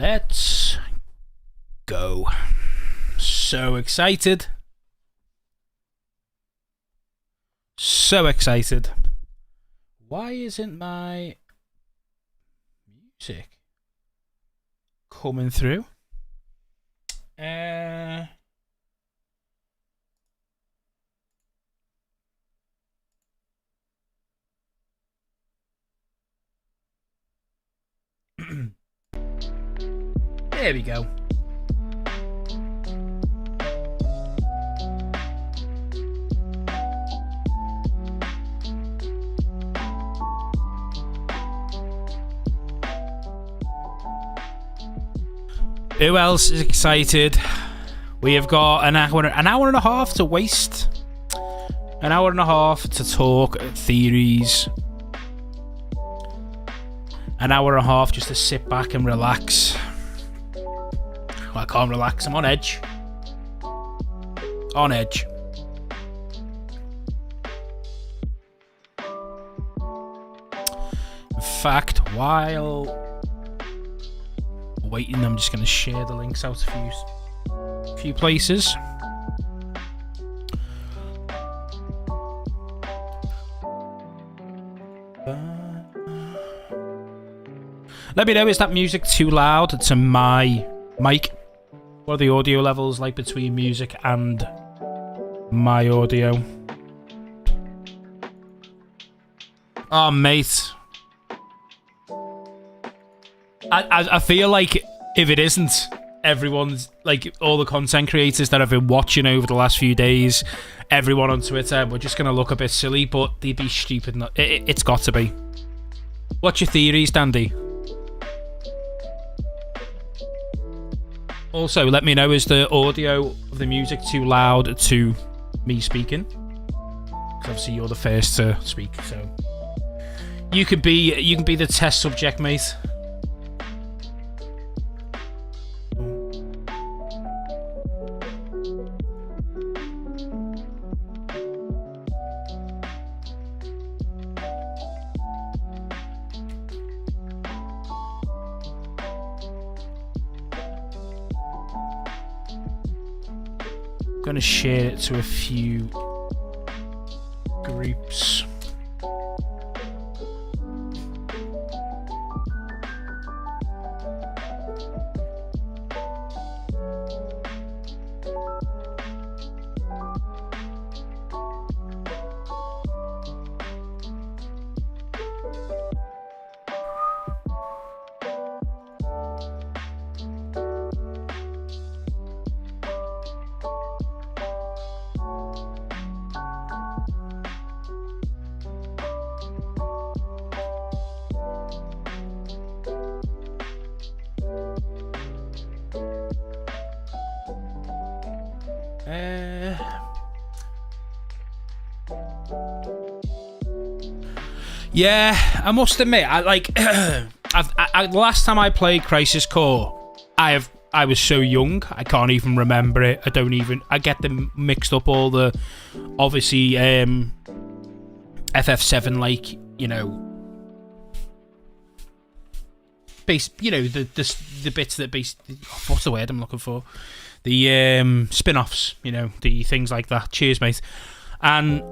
Let's go. So excited. So excited. Why isn't my music coming through? There we go. Who else is excited? We have got an hour and a half to waste. An hour and a half to talk theories. An hour and a half just to sit back and relax. Well, I can't relax, I'm on edge. On edge. In fact, while waiting, I'm just going to share the links out a few places. Let me know, is that music too loud to my mic? What are the audio levels like between music and my audio? Oh, mate. I feel like if it isn't, everyone's, like, all the content creators that I've been watching over the last few days, everyone on Twitter, we're just going to look a bit silly, but they'd be stupid. It's got to be. What's your theories, Dandy? Also, let me know, is the audio of the music too loud to me speaking? Because obviously you're the first to speak, so you can be the test subject, mate. I'm going to share it to a few groups. Yeah, I must admit, I like. The last time I played Crisis Core, I was so young, I can't even remember it. I get them mixed up. All the, obviously, FF7, like, you know, the bits that what's the word I'm looking for? The spin-offs, you know, the things like that. Cheers, mate. And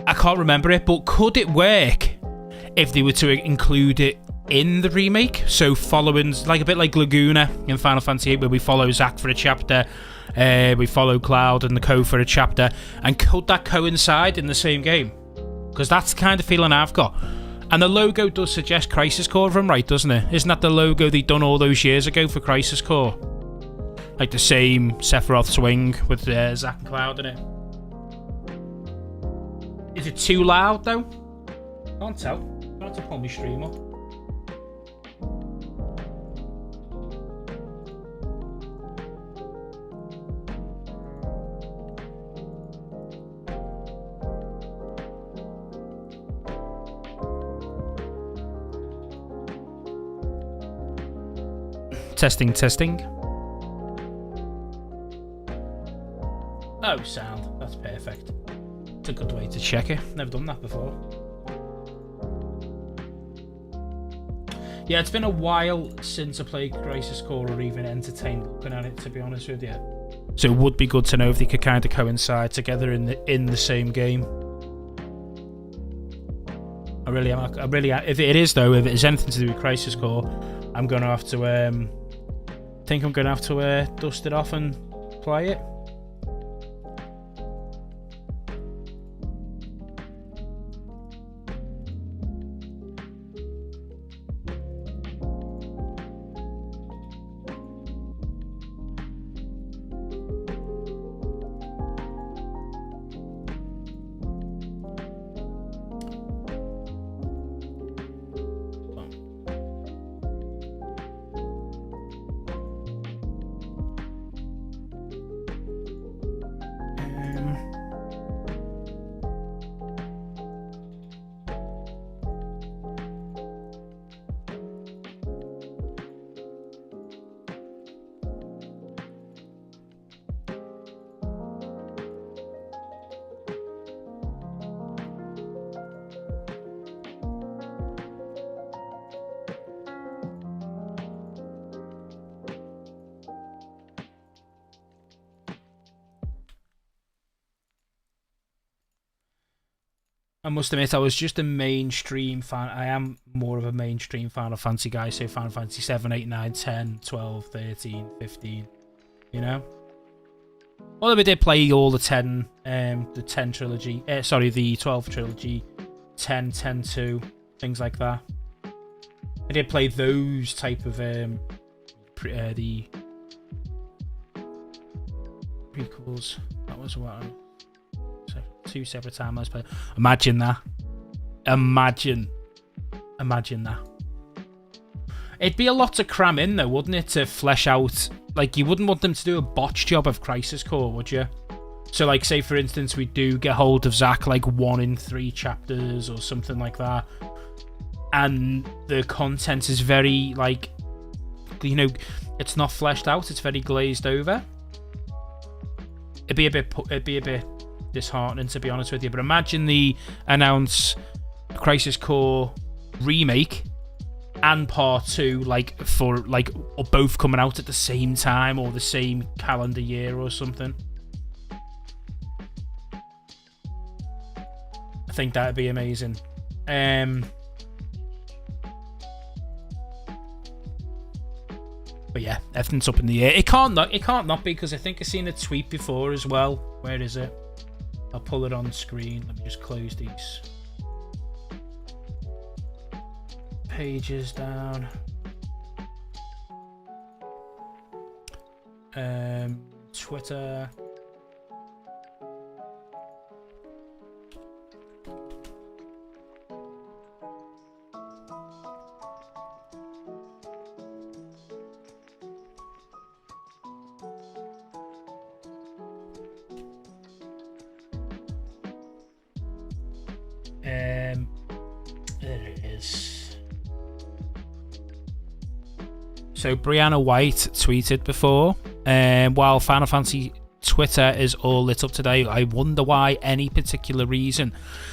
I can't remember it, but could it work if they were to include it in the remake? So following, like a bit like Laguna in Final Fantasy VIII, where we follow Zack for a chapter, we follow Cloud and the Co for a chapter, and could that coincide in the same game? Because that's the kind of feeling I've got. And the logo does suggest Crisis Core, if I'm right, doesn't it? Isn't that the logo they done all those years ago for Crisis Core? Like the same Sephiroth swing with Zack and Cloud in it. Is it too loud though? Can't tell. I'm going to pull my stream up. Testing, testing. Oh, sound. That's perfect. It's a good way to check it. Never done that before. Yeah, it's been a while since I played Crisis Core or even entertained looking at it, to be honest with you. So it would be good to know if they could kind of coincide together in the same game. I really am. If it is though, if it is anything to do with Crisis Core, I'm gonna have to. Think I'm gonna have to dust it off and play it. I must admit, I was just a mainstream fan. I am more of a mainstream Final Fantasy guy, so Final Fantasy 7, 8, 9, 10, 12, 13, 15, you know? Although we did play all the 10 trilogy, the 12 trilogy, 10, 10, 2, things like that. I did play those type of, the prequels. That was what 2 separate timelines play. Imagine that. Imagine that. It'd be a lot to cram in though, wouldn't it, to flesh out. Like, you wouldn't want them to do a botch job of Crisis Core, would you? So, like, say for instance we do get hold of Zack like 1 in 3 chapters or something like that, and the content is very, like, you know, it's not fleshed out, it's very glazed over. It'd be a bit disheartening, to be honest with you. But imagine the announce Crisis Core Remake and Part 2, like, for, like, or both coming out at the same time or the same calendar year or something. I think that'd be amazing. But yeah, everything's up in the air. It can't not be, because I think I've seen a tweet before as well. Where is it? I'll pull it on screen. Let me just close these pages down. Twitter. There it is. So Brianna White tweeted before, while Final Fantasy Twitter is all lit up today, I wonder why, any particular reason.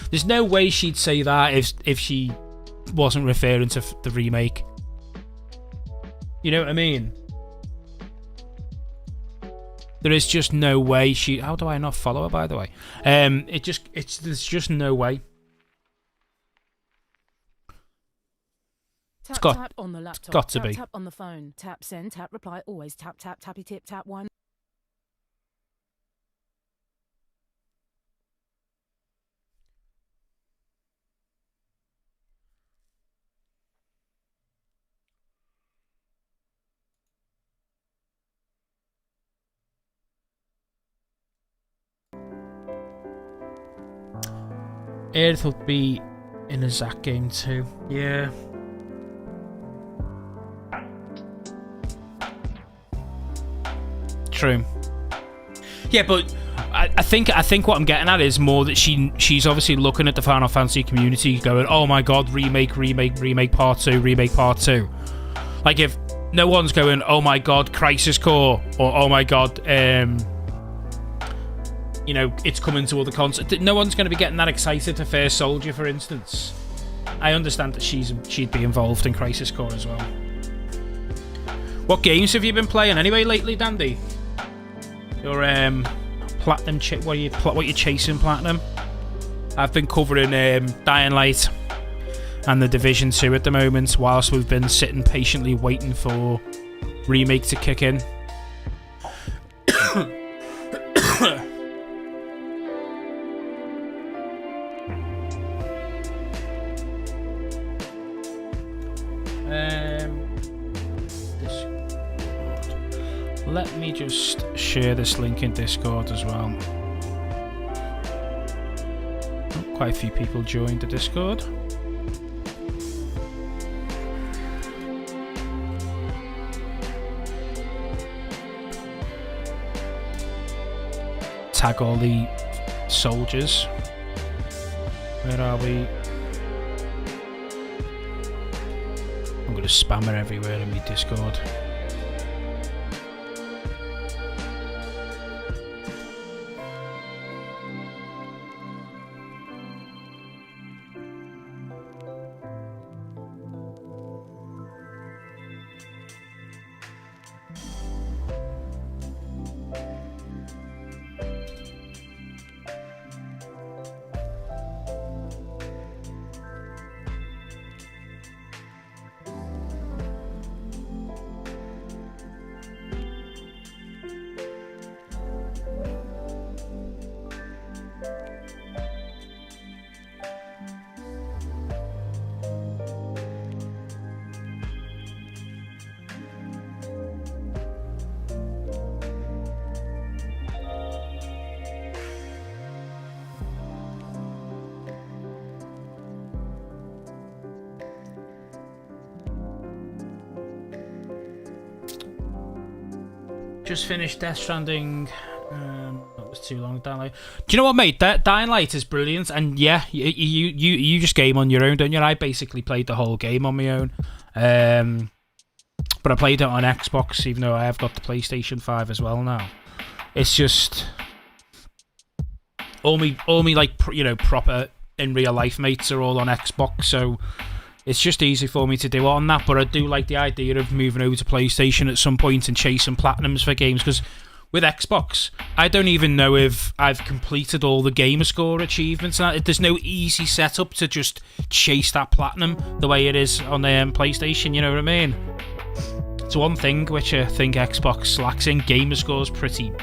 There's no way she'd say that if she wasn't referring to the remake. You know what I mean? There is just no way she... How do I not follow her, by the way? There's just no way. Tap on the laptop. It's got to be. Tap on the phone. Tap send. Tap reply. Always tap tappy tip. Tap one. Earth will be in a Zack game too. Yeah. True. Yeah, but I think what I'm getting at is more that she's obviously looking at the Final Fantasy community going, oh my god, remake part 2, remake part 2. Like, if no one's going, oh my god, Crisis Core, or oh my god, you know, it's coming to other consoles. No one's going to be getting that excited for First Soldier, for instance. I understand that she'd be involved in Crisis Core as well. What games have you been playing anyway lately, Dandy? Your platinum what you chasing platinum? I've been covering Dying Light and the Division 2 at the moment, whilst we've been sitting patiently waiting for Remake to kick in. Let me just share this link in Discord as well. Quite a few people joined the Discord. Tag all the soldiers. Where are we? I'm going to spam it everywhere in my Discord. Just finished Death Stranding. That was too long. Dying Light. Do you know what, mate? Dying Light is brilliant, and yeah, you just game on your own, don't you? I basically played the whole game on my own, but I played it on Xbox, even though I have got the PlayStation 5 as well now. It's just all me like proper in real life mates are all on Xbox, so it's just easy for me to do on that. But I do like the idea of moving over to PlayStation at some point and chasing platinums for games, because with Xbox, I don't even know if I've completed all the gamer score achievements. There's no easy setup to just chase that platinum the way it is on the PlayStation, you know what I mean? It's one thing which I think Xbox lacks in. Gamer score's pretty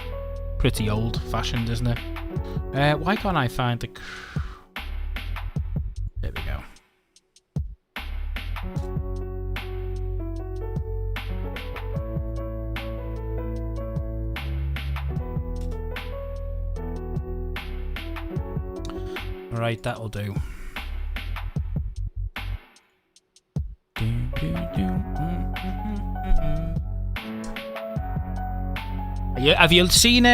old-fashioned, isn't it? Why can't I find the... There we go. Right, that'll do. Have you seen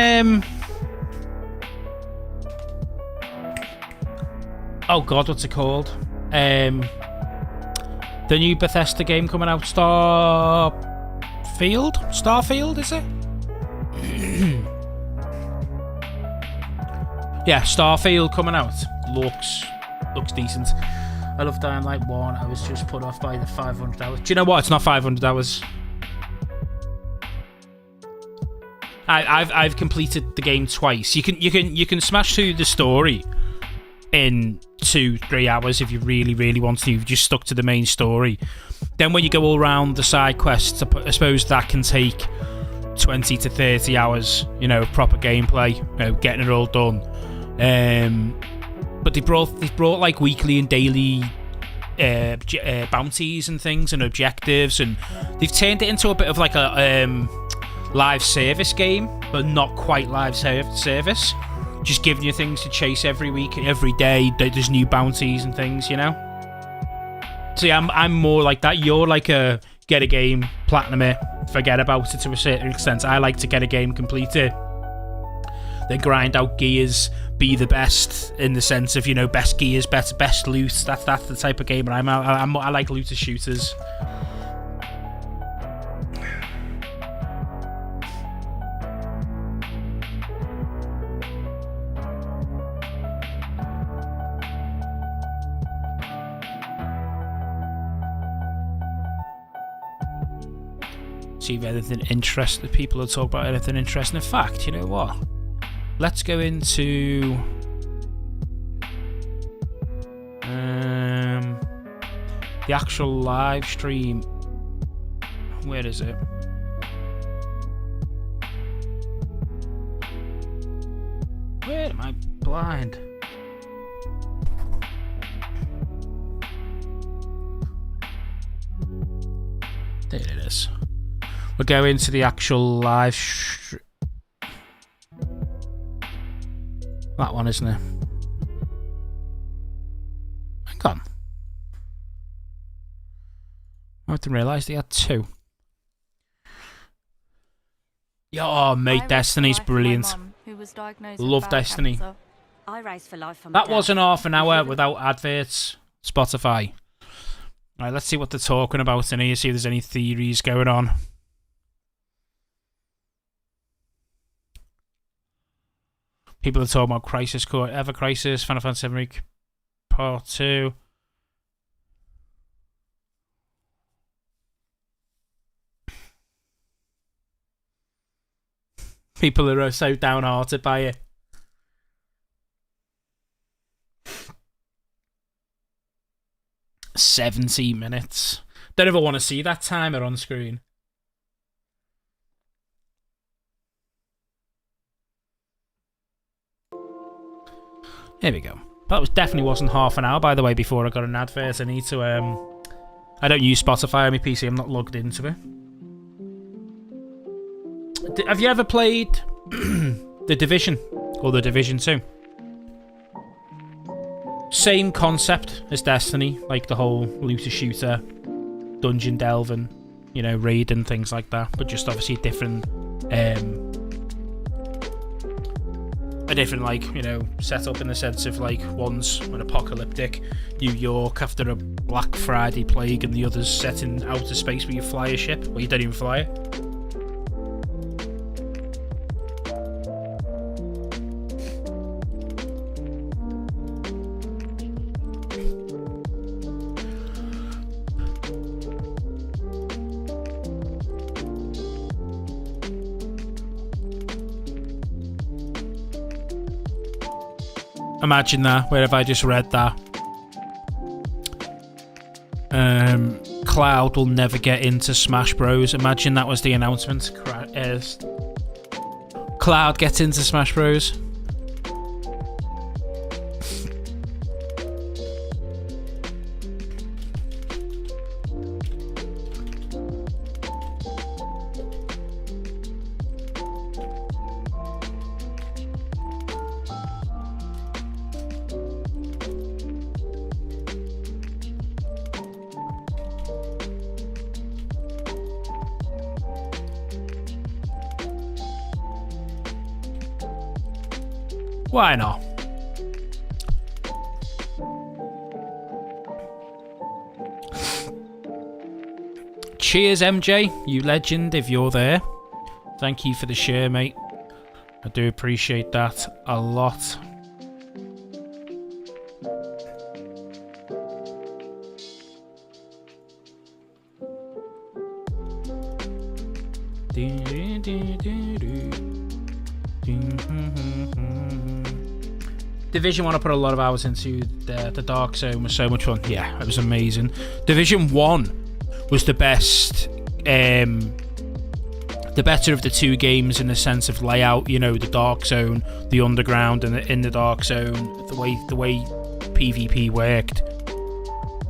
oh god, what's it called? The new Bethesda game coming out, Starfield, is it? Yeah, Starfield coming out. Looks decent. I love Dying Light 1. I was just put off by the 500 hours. Do you know what? It's not 500 hours. I've completed the game twice. You can smash through the story in 2-3 hours if you really want to. You've just stuck to the main story. Then when you go all around the side quests, I suppose that can take 20 to 30 hours, of proper gameplay, getting it all done. But they brought like weekly and daily bounties and things and objectives, and they've turned it into a bit of like a live service game, but not quite live service. Just giving you things to chase every week, every day. There's new bounties and things, So yeah, I'm more like that. You're like a get a game, platinum it, forget about it to a certain extent. I like to get a game, complete it, then grind out gears, be the best in the sense of best gears, best loot. That's the type of gamer I like looter shooters. See if anything interesting. People will talk about anything interesting. In fact, you know what? Let's go into the actual live stream. Where is it? Where am I blind? There it is. We'll go into the actual live that one, isn't it? Hang on. I didn't realise they had two. Oh, mate, Destiny's brilliant. Love Destiny. That wasn't half an hour without adverts. Spotify. Alright, let's see what they're talking about in here, see if there's any theories going on. People are talking about Crisis Core, Ever Crisis, Final Fantasy VII Remake Part 2. People are so downhearted by it. "70 minutes. Don't ever want to see that timer on screen. There we go. That definitely wasn't half an hour, by the way, before I got an advert. I need to, I don't use Spotify on my PC, I'm not logged into it. Have you ever played The Division? Or The Division 2? Same concept as Destiny, like the whole looter shooter, dungeon delving, you know, raid and things like that, but just obviously different, a different, like, you know, setup in the sense of, like, one's an apocalyptic New York after a Black Friday plague, and the other's set in outer space where you fly a ship, well, you don't even fly it. Imagine that, where if I just read that. Cloud will never get into Smash Bros. Imagine that was the announcement. Cloud gets into Smash Bros. Why not? Cheers, MJ, you legend, if you're there. Thank you for the share, mate. I do appreciate that a lot. Division 1 I put a lot of hours into. The Dark Zone was so much fun. Yeah, it was amazing. Division 1 was the best, the better of the two games in the sense of layout. You know, the Dark Zone, the underground, and in the Dark Zone, the way PvP worked.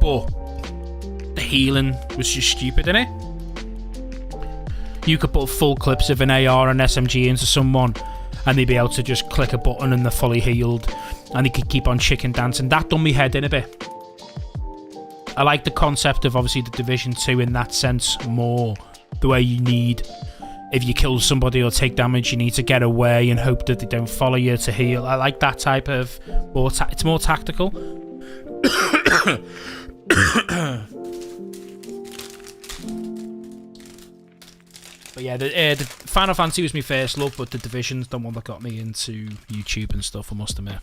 But the healing was just stupid, innit? You could put full clips of an AR and SMG into someone, and they'd be able to just click a button and they're fully healed, and they could keep on chicken dancing. That done me head in a bit. I like the concept of obviously the Division 2 in that sense more. The way you need, if you kill somebody or take damage, you need to get away and hope that they don't follow you to heal. I like that type of it's more tactical. But yeah, the Final Fantasy was my first love, but the Division's the one that got me into YouTube and stuff, I must admit.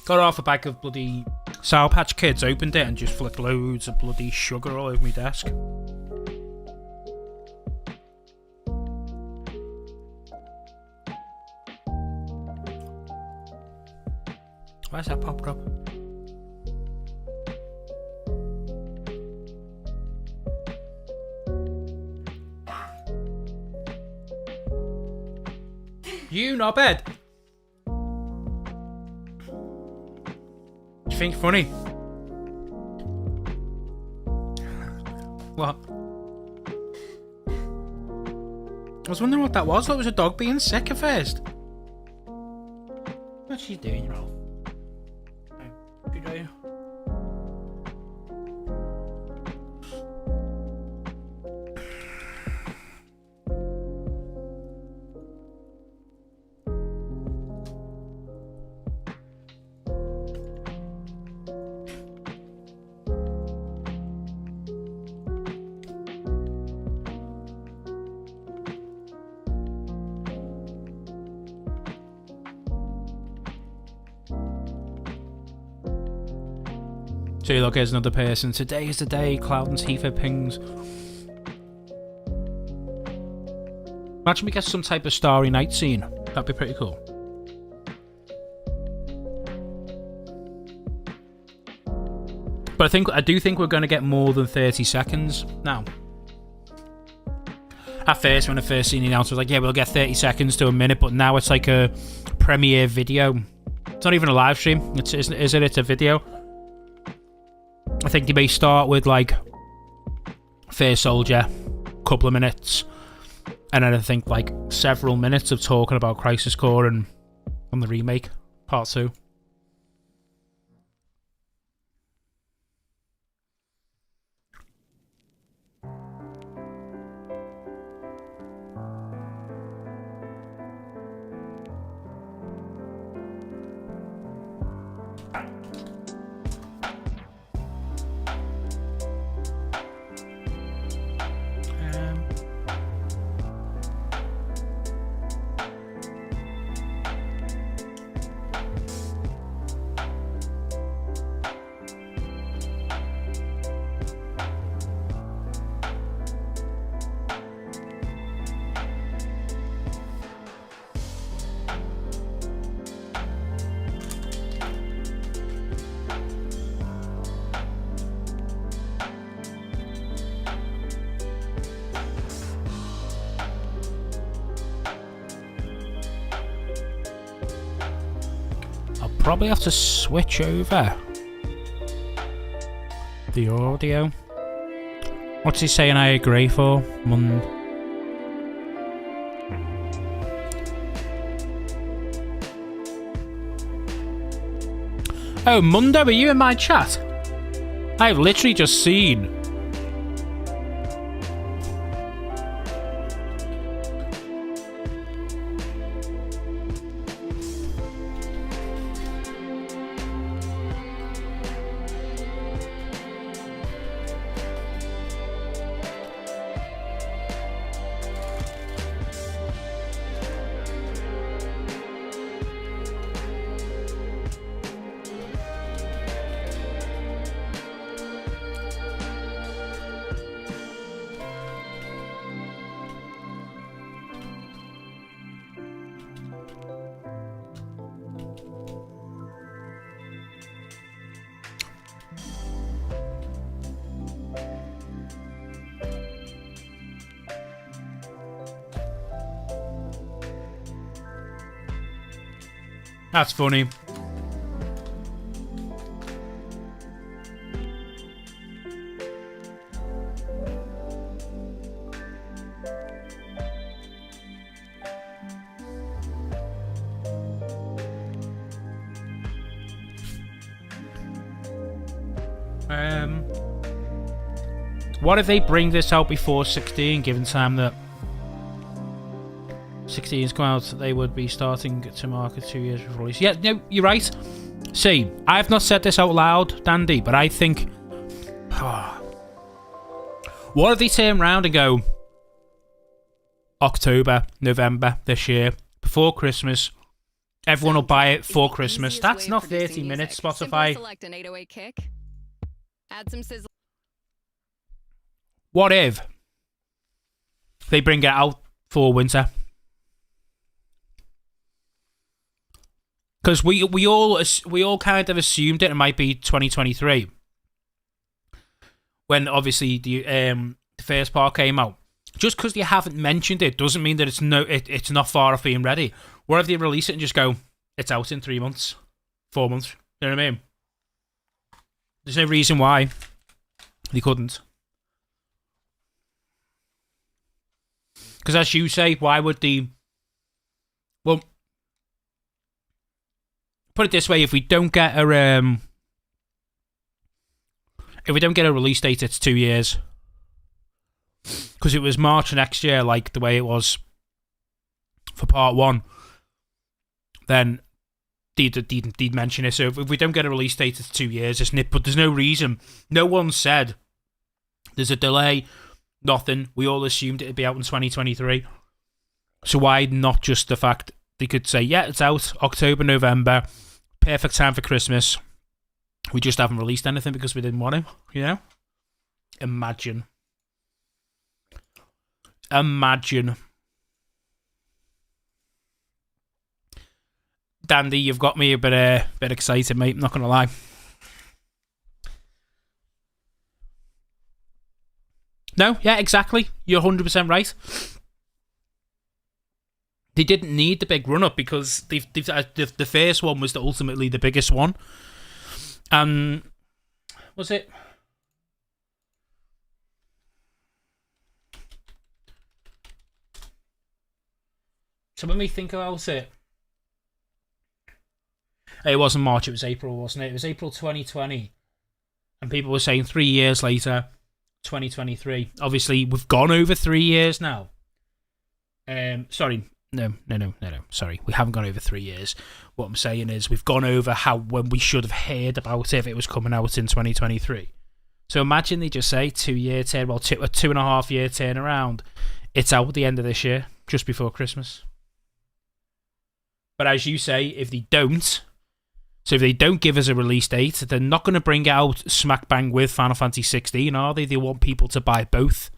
Got off a bag of bloody Sour Patch Kids, opened it and just flicked loads of bloody sugar all over my desk. Where's that popped up? You knobhead! You think funny? What? I was wondering what that was. That was a dog being sick at first. What's she doing, you know? Good day. So look, here's another person. Today is the day, Cloud and Tifa pings. Imagine we get some type of Starry Night scene. That'd be pretty cool. But I do think we're going to get more than 30 seconds now. At first, when I first seen the announcement, I was like, yeah, we'll get 30 seconds to a minute, but now it's like a premiere video. It's not even a live stream, is it? It's a video. I think they may start with like First Soldier, couple of minutes, and then I think like several minutes of talking about Crisis Core and the remake, part 2. Probably have to switch over the audio. What's he saying I agree for? Oh, Mundo, are you in my chat? I've literally just seen. That's funny. What if they bring this out before 16, given time that 16's come out, they would be starting to market 2 years before release. Yeah, no, you're right. See, I've not said this out loud, Dandy, but I think... what if they turn around and go... October, November this year, before Christmas, Everyone will buy it for the Christmas. easiest That's way of not producing 30 minutes, music. Simply Spotify. select an 808 kick, add some sizzle. What if they bring it out for winter? Because we all kind of assumed it might be 2023 when obviously the first part came out. Just because they haven't mentioned it doesn't mean that it's not far off being ready. What if they release it and just go, it's out in 3 months, 4 months? You know what I mean? There's no reason why they couldn't. Because as you say, why would they? Well, put it this way: if we don't get a release date, it's 2 years. Because it was March next year, like the way it was for part 1. Then they'd mention it. So if we don't get a release date, it's 2 years, isn't it? But there's no reason. No one said there's a delay. Nothing. We all assumed it'd be out in 2023. So why not just the fact they could say, yeah, it's out October, November, perfect time for Christmas. We just haven't released anything because we didn't want to, you know? Imagine. Dandy, you've got me a bit excited, mate. I'm not going to lie. No, yeah, exactly. You're 100% right. They didn't need the big run-up because the first one was ultimately the biggest one. Was it? So when we think about it, it wasn't March, it was April, wasn't it? It was April 2020. And people were saying 3 years later, 2023. Obviously, we've gone over 3 years now. Sorry. No. Sorry, we haven't gone over 3 years. What I'm saying is we've gone over when we should have heard about it if it was coming out in 2023. So imagine they just say 2 year turn, well, 2.5 year turnaround. It's out at the end of this year, just before Christmas. But as you say, if they don't give us a release date, they're not going to bring it out smack bang with Final Fantasy 16, are they? They want people to buy both.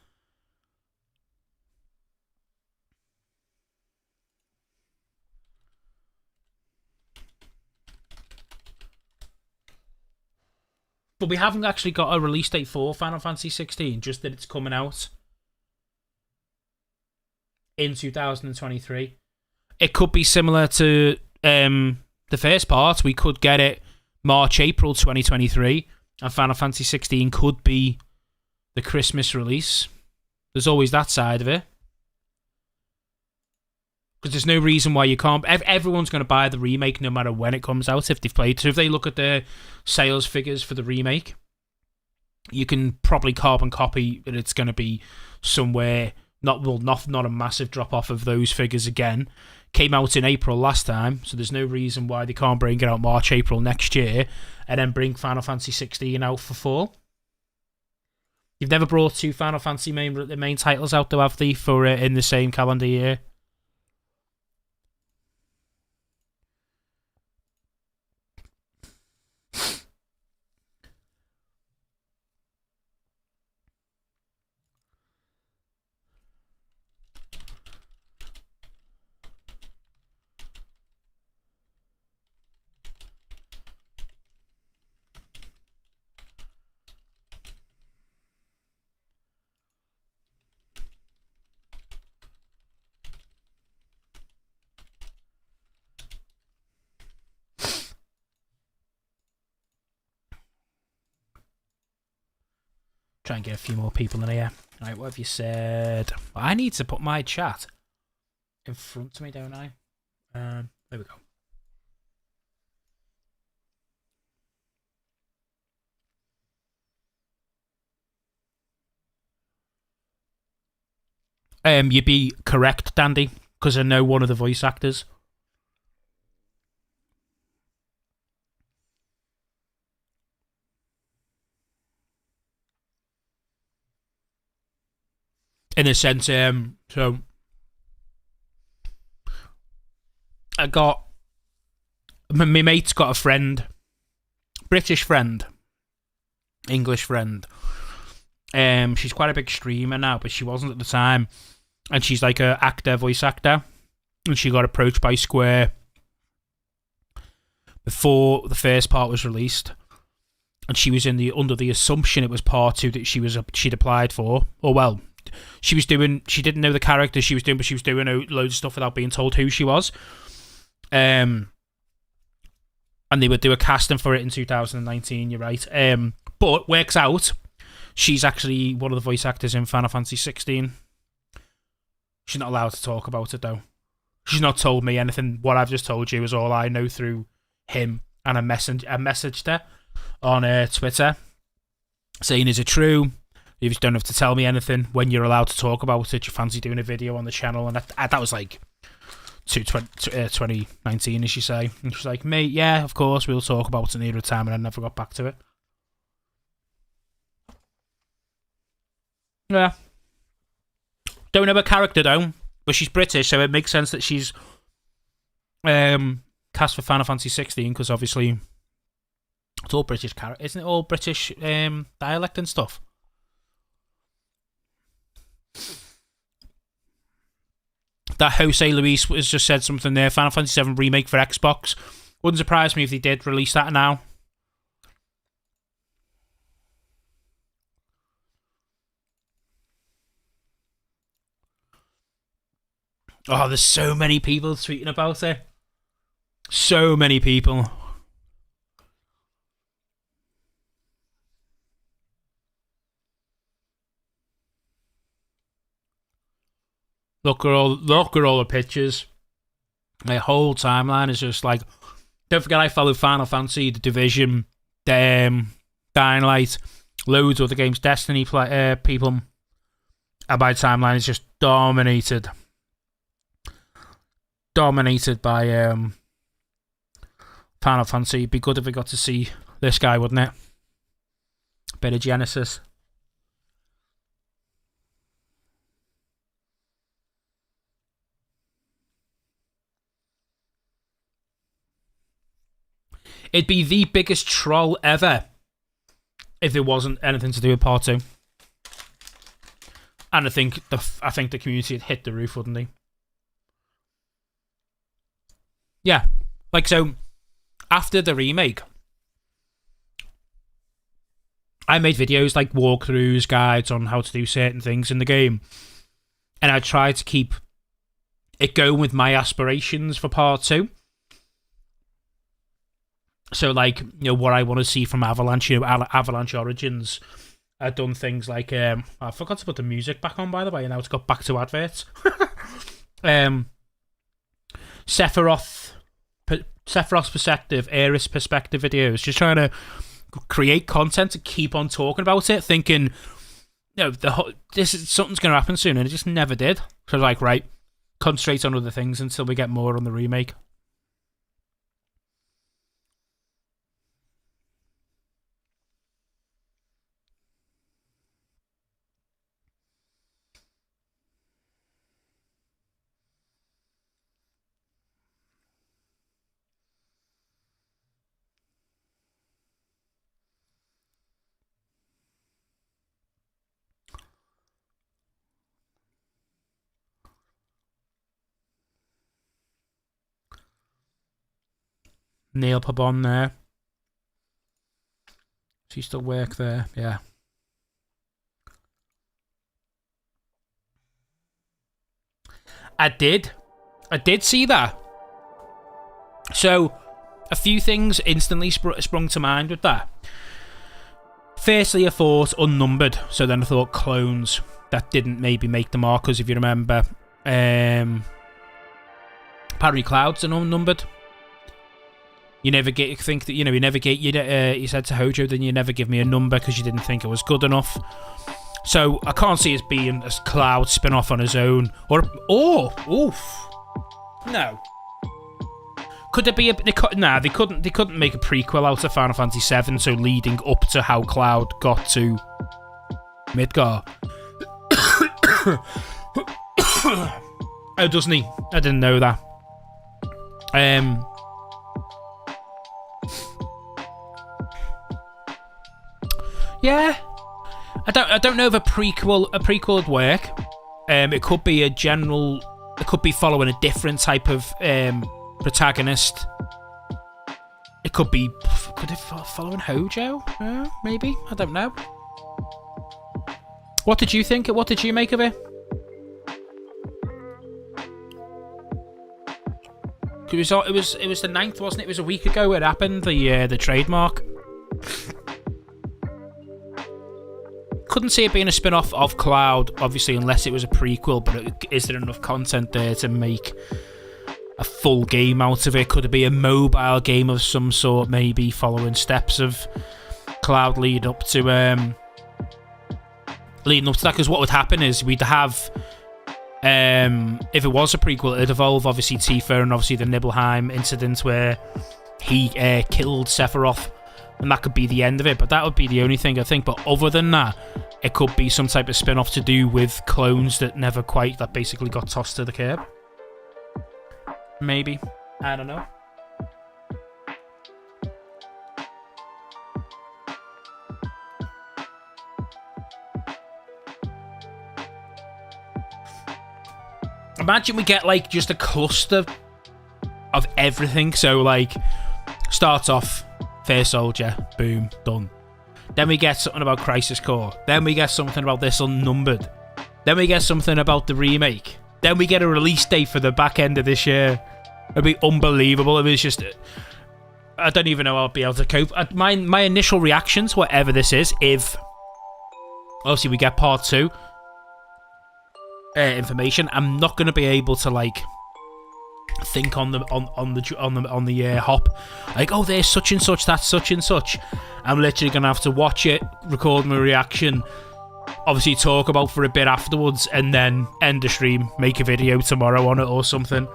But we haven't actually got a release date for Final Fantasy 16, just that it's coming out in 2023. It could be similar to the first part. We could get it March, April 2023, and Final Fantasy 16 could be the Christmas release. There's always that side of it. Because there's no reason why you can't. Everyone's going to buy the remake no matter when it comes out if they've played. So if they look at the sales figures for the remake, you can probably carbon copy that it's going to be somewhere. Not a massive drop off of those figures again. Came out in April last time, so there's no reason why they can't bring it out March, April next year, and then bring Final Fantasy 16 out for fall. You've never brought two Final Fantasy main titles out, though, have they, for in the same calendar year? Try and get a few more people in here. Right, what have you said? I need to put my chat in front of me, don't I? There we go. You'd be correct, Dandy, because I know one of the voice actors. In a sense, so I got my mate's got a friend, British friend, English friend. She's quite a big streamer now, but she wasn't at the time. And she's like a voice actor. And she got approached by Square before the first part was released. And she was under the assumption it was part 2 that she'd applied for. Or well, she didn't know the character she was doing, but she was doing loads of stuff without being told who she was. And they would do a casting for it in 2019, you're right. But works out, she's actually one of the voice actors in Final Fantasy 16. She's not allowed to talk about it, though. She's not told me anything. What I've just told you is all I know through him, and I messaged her on Twitter saying, is it true? You just don't have to tell me anything. When you're allowed to talk about it, you fancy doing a video on the channel? And that was like 2019, as you say. And she's like, mate, yeah, of course, we'll talk about it near a time, and I never got back to it. Yeah. Don't know her character, though, but she's British, so it makes sense that she's cast for Final Fantasy 16, because obviously it's all British character, isn't it? All British dialect and stuff. That Jose Luis has just said something there. Final Fantasy VII Remake for Xbox. Wouldn't surprise me if they did release that now. Oh, there's so many people tweeting about it. So many people. Look at all the pictures. My whole timeline is just like, don't forget I follow Final Fantasy, The Division, Dying Light, loads of other games, Destiny people. And my timeline is just dominated by Final Fantasy. It'd be good if we got to see this guy, wouldn't it? Bit of Genesis. It'd be the biggest troll ever if it wasn't anything to do with part 2. And I think the community had hit the roof, wouldn't they? Yeah. Like, so, after the remake, I made videos like walkthroughs, guides on how to do certain things in the game. And I tried to keep it going with my aspirations for part 2. So, like, you know, what I want to see from Avalanche, you know, Avalanche Origins. I've done things like, I forgot to put the music back on, by the way, and now it's got back to adverts. Sephiroth's perspective, Aerith's perspective videos, just trying to create content to keep on talking about it, thinking, you know, something's going to happen soon, and it just never did. So, like, right, concentrate on other things until we get more on the remake. Neil Pabon there. Does he still work there? Yeah. I did see that. So, a few things instantly sprung to mind with that. Firstly, I thought unnumbered. So then I thought clones. That didn't maybe make the mark, because if you remember, Parry Cloud's an unnumbered. You never think that, you know, you said to Hojo, then you never give me a number because you didn't think it was good enough. So I can't see it being a Cloud spin-off on his own. No. Could there be they couldn't make a prequel out of Final Fantasy VII, so leading up to how Cloud got to Midgar. Oh, doesn't he? I didn't know that. Yeah. I don't know if a prequel would work. It could be it could be following a different type of protagonist. Could it following Hojo? Maybe, I don't know. What did you think? What did you make of it? It was the 9th, wasn't it? It was a week ago it happened, the trademark. Couldn't see it being a spin-off of Cloud, obviously, unless it was a prequel, but is there enough content there to make a full game out of it? Could it be a mobile game of some sort, maybe following steps of Cloud leading up to that? Because what would happen is we'd have, if it was a prequel, it'd evolve obviously Tifa and obviously the Nibelheim incident where he killed Sephiroth, and that could be the end of it. But that would be the only thing, I think. But other than that, it could be some type of spin-off to do with clones that basically got tossed to the curb. Maybe. I don't know. Imagine we get like just a cluster of everything. So like, starts off First Soldier, boom, done. Then we get something about Crisis Core. Then we get something about this Unnumbered. Then we get something about the remake. Then we get a release date for the back end of this year. It'd be unbelievable. It was just, I don't even know how I'll be able to cope. My initial reactions, whatever this is, if obviously we get part 2 information, I'm not going to be able to like think on the hop like, oh, there's such and such, that's such and such. I'm literally gonna have to watch it, record my reaction, obviously talk about for a bit afterwards, and then end the stream, make a video tomorrow on it or something.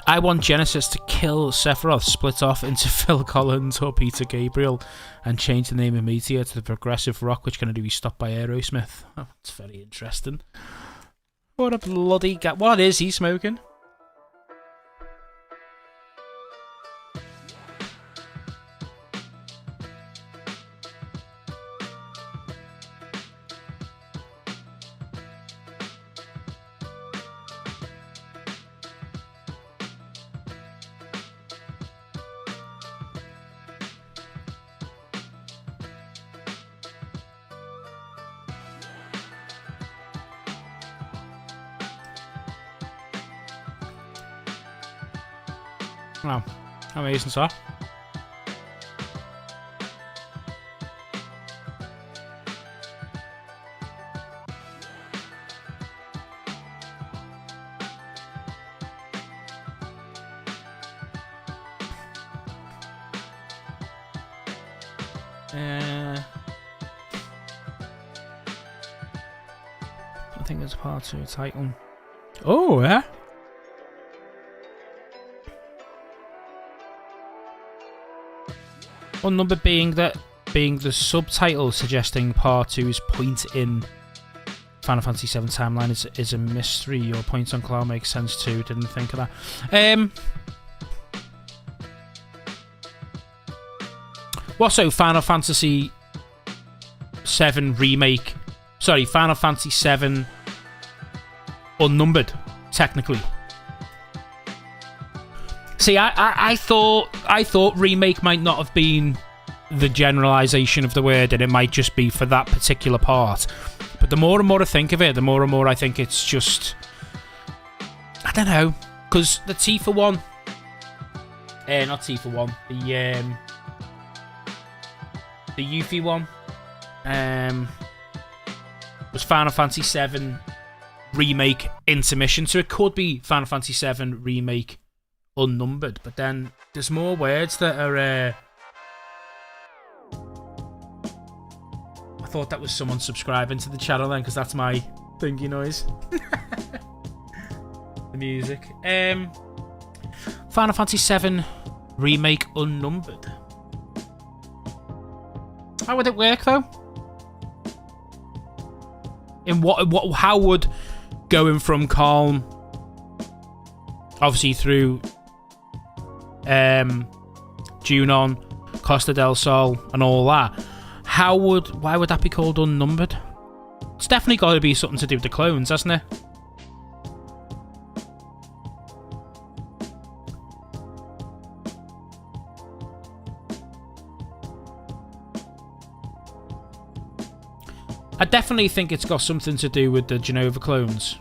I want Genesis to kill Sephiroth, split off into Phil Collins or Peter Gabriel, and change the name of Meteor to the progressive rock, which can only be stopped by Aerosmith. Oh, that's very interesting. What a bloody guy. What is he smoking? Wow, amazing stuff. I think there's part 2 title. Oh, yeah. Unnumbered being the subtitle suggesting part 2's point in Final Fantasy VII timeline is a mystery. Your point on Cloud makes sense too. Didn't think of that. So Final Fantasy VII Remake. Sorry, Final Fantasy VII Unnumbered, technically. See, I thought remake might not have been the generalisation of the word, and it might just be for that particular part. But the more and more I think of it, the more and more I think it's just, I don't know, because the Tifa one, not Tifa one, the Yuffie one, was Final Fantasy VII Remake Intermission, so it could be Final Fantasy VII Remake Unnumbered, but then there's more words that are I thought that was someone subscribing to the channel then, because that's my thingy noise. The music. Final Fantasy VII Remake Unnumbered. How would it work though? In what how would going from calm obviously through Junon, Costa del Sol, and all that. Why would that be called unnumbered? It's definitely got to be something to do with the clones, hasn't it? I definitely think it's got something to do with the Genova clones.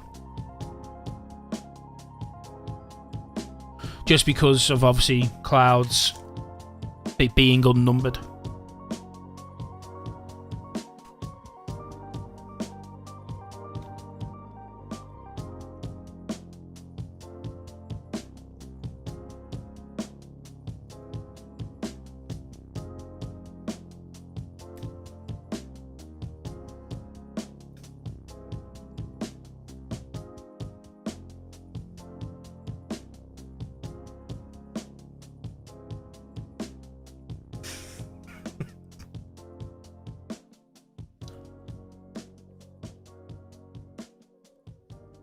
Just because of, obviously, Cloud's being unnumbered.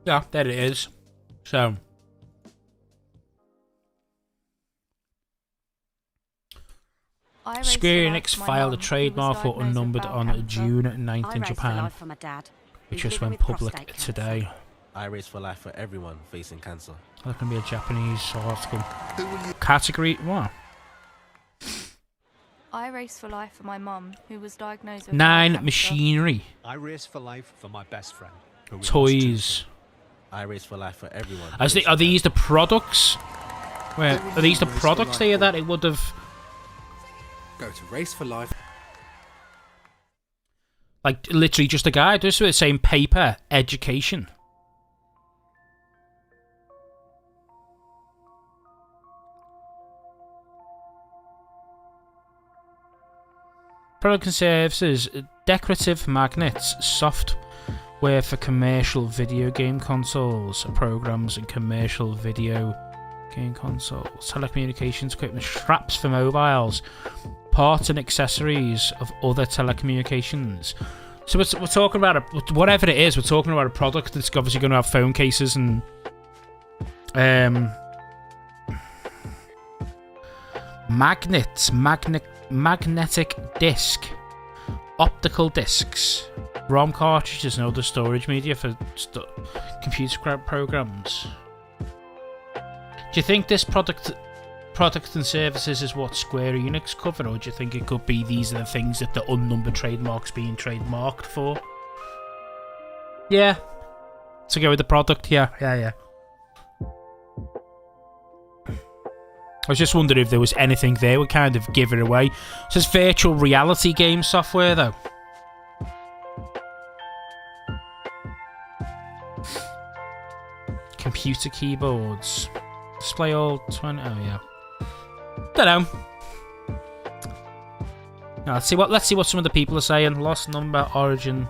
Yeah, there it is. So, Square Enix filed a trademark for unnumbered on June 9th in Japan, which just went public today. I race for life for everyone facing cancer. That can be a Japanese article. Category what? I race for life for my mum, who was diagnosed with 9 machinery. I race for life for my best friend. Toys. I race for life for everyone. Are these the products? Wait, are these the products there that it would have? Go to Race for Life. Like literally just a guide, just with the same paper education. Product and services: decorative magnets, software for commercial video game consoles, programs and commercial video game consoles, telecommunications equipment, straps for mobiles, parts and accessories of other telecommunications. So we're talking about whatever it is. We're talking about a product that's obviously going to have phone cases and magnets, magnetic disc, optical discs, ROM cartridges and other storage media for computer programs. Do you think this product and services is what Square Enix cover, or do you think it could be these are the things that the unnumbered trademarks being trademarked for? Yeah. To go with the product, yeah. I was just wondering if there was anything there would kind of give it away. So it's virtual reality game software, though. Computer keyboards. Display all 20. Oh yeah. Don't know. Now, let's see what some of the people are saying. Lost number, origin,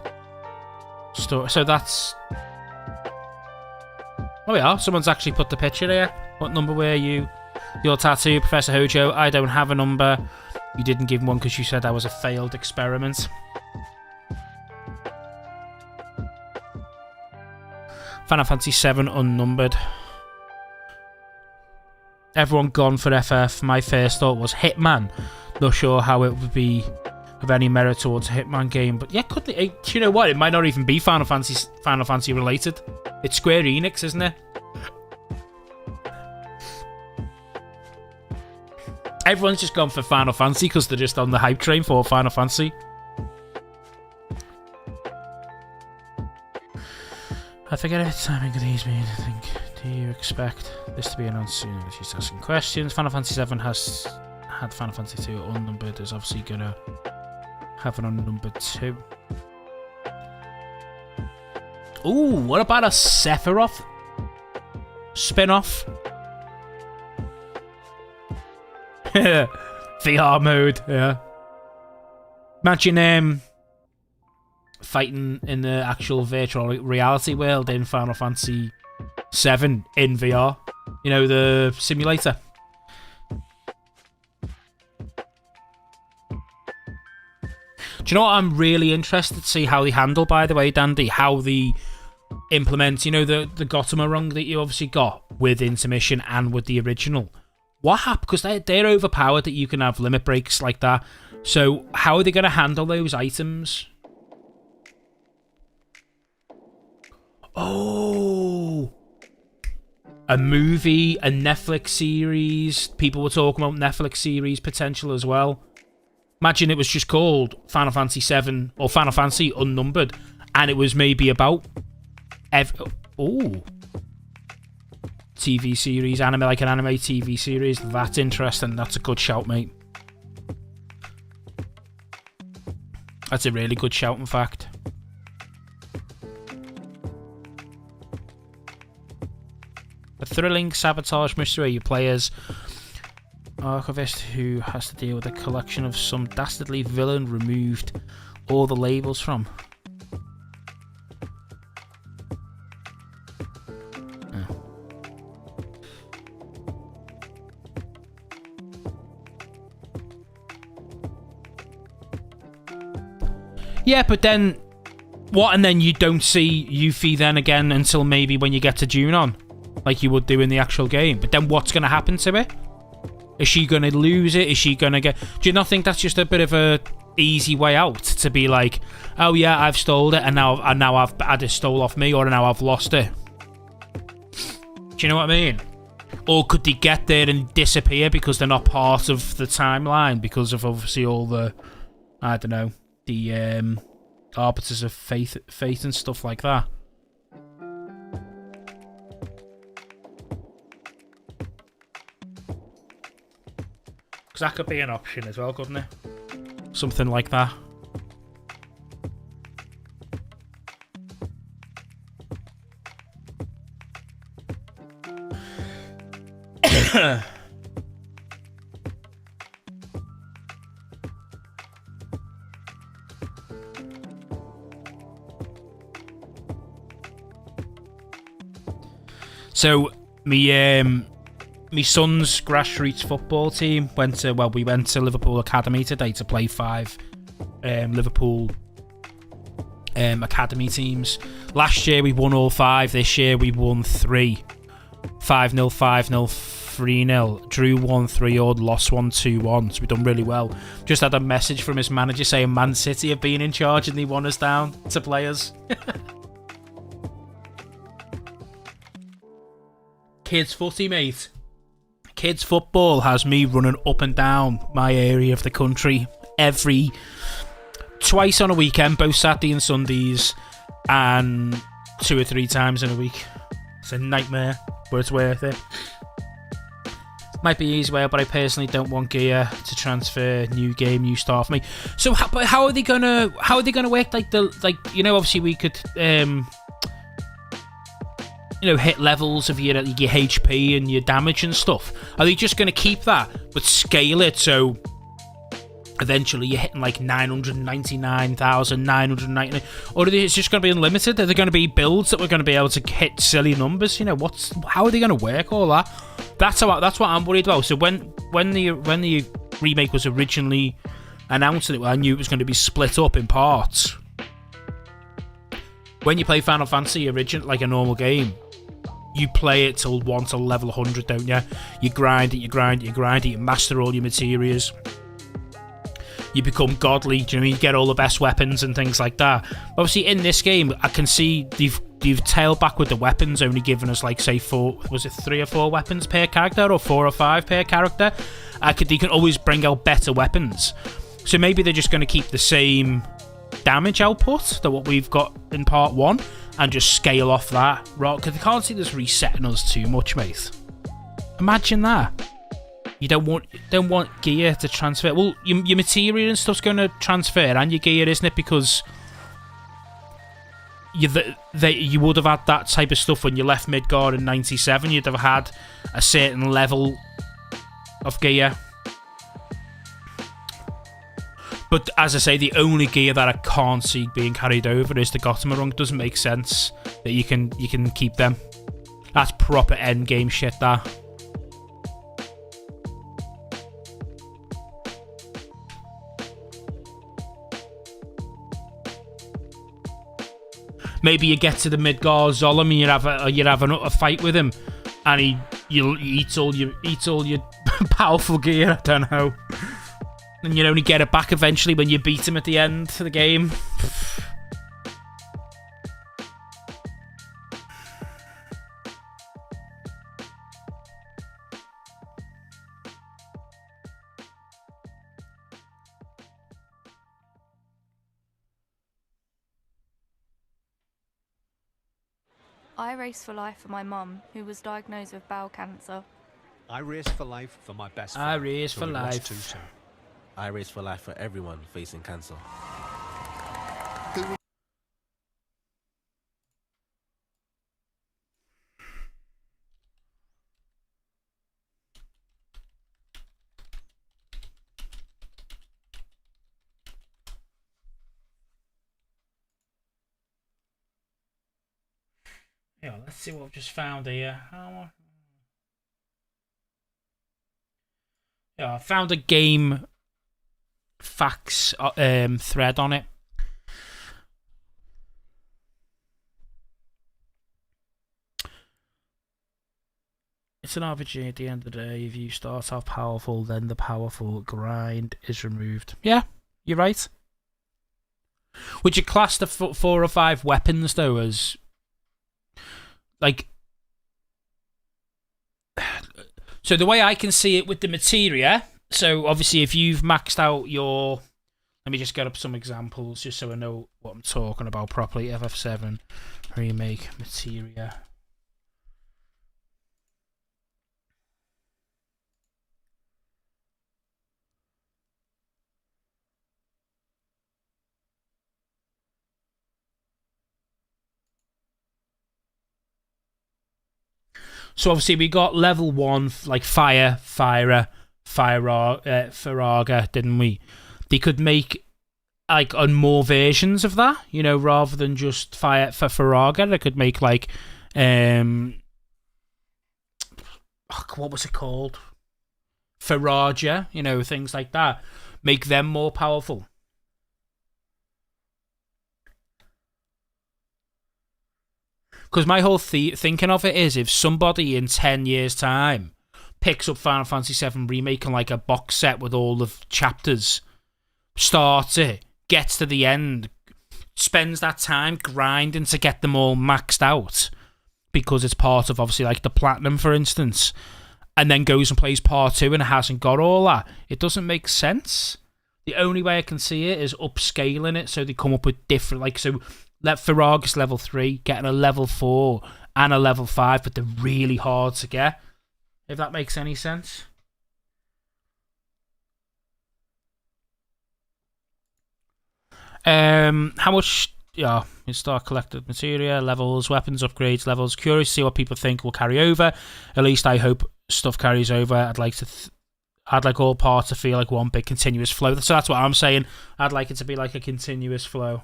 story. So that's. Oh yeah, someone's actually put the picture here. What number were you? Your tattoo, Professor Hojo. I don't have a number. You didn't give one because you said I was a failed experiment. Final Fantasy VII unnumbered. Everyone gone for FF. My first thought was Hitman. Not sure how it would be of any merit towards a Hitman game, but yeah, could it? Do you know what? It might not even be Final Fantasy related. It's Square Enix, isn't it? Everyone's just gone for Final Fantasy because they're just on the hype train for Final Fantasy. I forget if it's timing of these mean, I think. Do you expect this to be announced soon? She's asking questions. Final Fantasy VII has had Final Fantasy II unnumbered. Is obviously going to have an unnumbered too. Ooh, what about a Sephiroth spin-off? VR mode, yeah. Imagine fighting in the actual virtual reality world in Final Fantasy VII in VR. You know, the simulator. Do you know what I'm really interested to see how they handle, by the way, Dandy? How they implement, you know, the Gotama rung that you obviously got with Intermission and with the original. What happened? Because they're overpowered that you can have limit breaks like that. So how are they going to handle those items? Oh, a movie, a Netflix series. People were talking about Netflix series potential as well. Imagine it was just called Final Fantasy VII or Final Fantasy Unnumbered, and it was maybe about TV series, anime, like an anime TV series. That's interesting. That's a good shout, mate. That's a really good shout, in fact. A thrilling sabotage mystery. You play as archivist who has to deal with a collection of some dastardly villain removed all the labels from. Yeah, but then what? And then you don't see Yuffie then again until maybe when you get to Junon, like you would do in the actual game. But then what's going to happen to it? Is she going to lose it? Is she going to get... Do you not think that's just a bit of a easy way out to be like, oh yeah, I've stole it, and now I've had it stole off me, or now I've lost it? Do you know what I mean? Or could they get there and disappear because they're not part of the timeline because of obviously all the, I don't know, the arbiters of fate and stuff like that. Because that could be an option as well, couldn't it? Something like that. So, my son's grassroots football team we went to Liverpool Academy today to play 5 Liverpool Academy teams. Last year we won all 5. This year we won 3. 5-0, 5-0, 3-0. Drew 1-3 odd, lost 1-2-1. So we've done really well. Just had a message from his manager saying Man City have been in charge and they won us down to players. Kids footy, mate. Kids football has me running up and down my area of the country twice on a weekend, both Saturday and Sundays, and 2 or 3 times in a week. It's a nightmare, but it's worth it. Might be easy way, but I personally don't want gear to transfer. New game, new start for me. So, how are they gonna work? Obviously we could hit levels of your HP and your damage and stuff. Are they just going to keep that, but scale it so eventually you're hitting like 999,999? Or is it just going to be unlimited? Are there going to be builds that we're going to be able to hit silly numbers? How are they going to work all that? That's what I'm worried about. So when the remake was originally announced, I knew it was going to be split up in parts. When you play Final Fantasy original, like a normal game, you play it till level 100, don't you? You grind it, you master all your materials. You become godly, do you know what I mean? You get all the best weapons and things like that. Obviously, in this game, I can see they've tailed back with the weapons, only giving us, like, say, 3 or 4 weapons per character, or 4 or 5 per character. They can always bring out better weapons. So maybe they're just going to keep the same damage output that what we've got in part 1 and just scale off that, right? Because they can't see this resetting us too much, mate. Imagine that. You don't want gear to transfer. Well, your material and stuff's going to transfer, and your gear, isn't it? Because you would have had that type of stuff when you left Midgard in 97. You'd have had a certain level of gear. But as I say, the only gear that I can't see being carried over is the Gotama. It doesn't make sense that you can keep them. That's proper end game shit, that. Maybe you get to the Midgard Zolom and you have a fight with him, and he eats all your powerful gear. I don't know. And you only get it back eventually when you beat him at the end of the game. I race for life for my mum, who was diagnosed with bowel cancer. I race for life for my best friend. I race for who we lost life. too soon. I race for life for everyone facing cancer. Yeah, let's see what I've just found here. Yeah, I found a game facts thread on it. It's an RPG at the end of the day. If you start off powerful, then the powerful grind is removed. Yeah, you're right. Would you class the 4 or 5 weapons, though, as... like... So the way I can see it with the materia... So, obviously, if you've maxed out your... Let me just get up some examples, just so I know what I'm talking about properly. FF7 Remake materia... So obviously we got level 1, like Faraga, didn't we? They could make like on more versions of that, you know, rather than just Fire for Faraga. They could make like what was it called? Faraja, you know, things like that. Make them more powerful. Because my whole thinking of it is, if somebody in 10 years' time picks up Final Fantasy VII Remake and like a box set with all the chapters, starts it, gets to the end, spends that time grinding to get them all maxed out, because it's part of, obviously, like the Platinum, for instance, and then goes and plays Part 2 and it hasn't got all that, it doesn't make sense. The only way I can see it is upscaling it so they come up with different, like, so... Let Faraga's level 3, getting a level 4 and a level 5, but they're really hard to get. If that makes any sense. How much? Yeah, you start collecting material, levels, weapons, upgrades, levels. Curious to see what people think will carry over. At least I hope stuff carries over. I'd like to. I'd like all parts to feel like one big continuous flow. So that's what I'm saying. I'd like it to be like a continuous flow.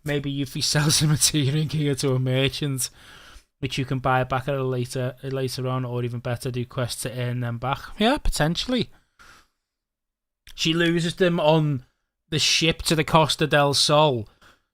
Maybe if he sells the material gear to a merchant, which you can buy back at a later on, or even better, do quests to earn them back. Yeah, potentially. She loses them on the ship to the Costa del Sol.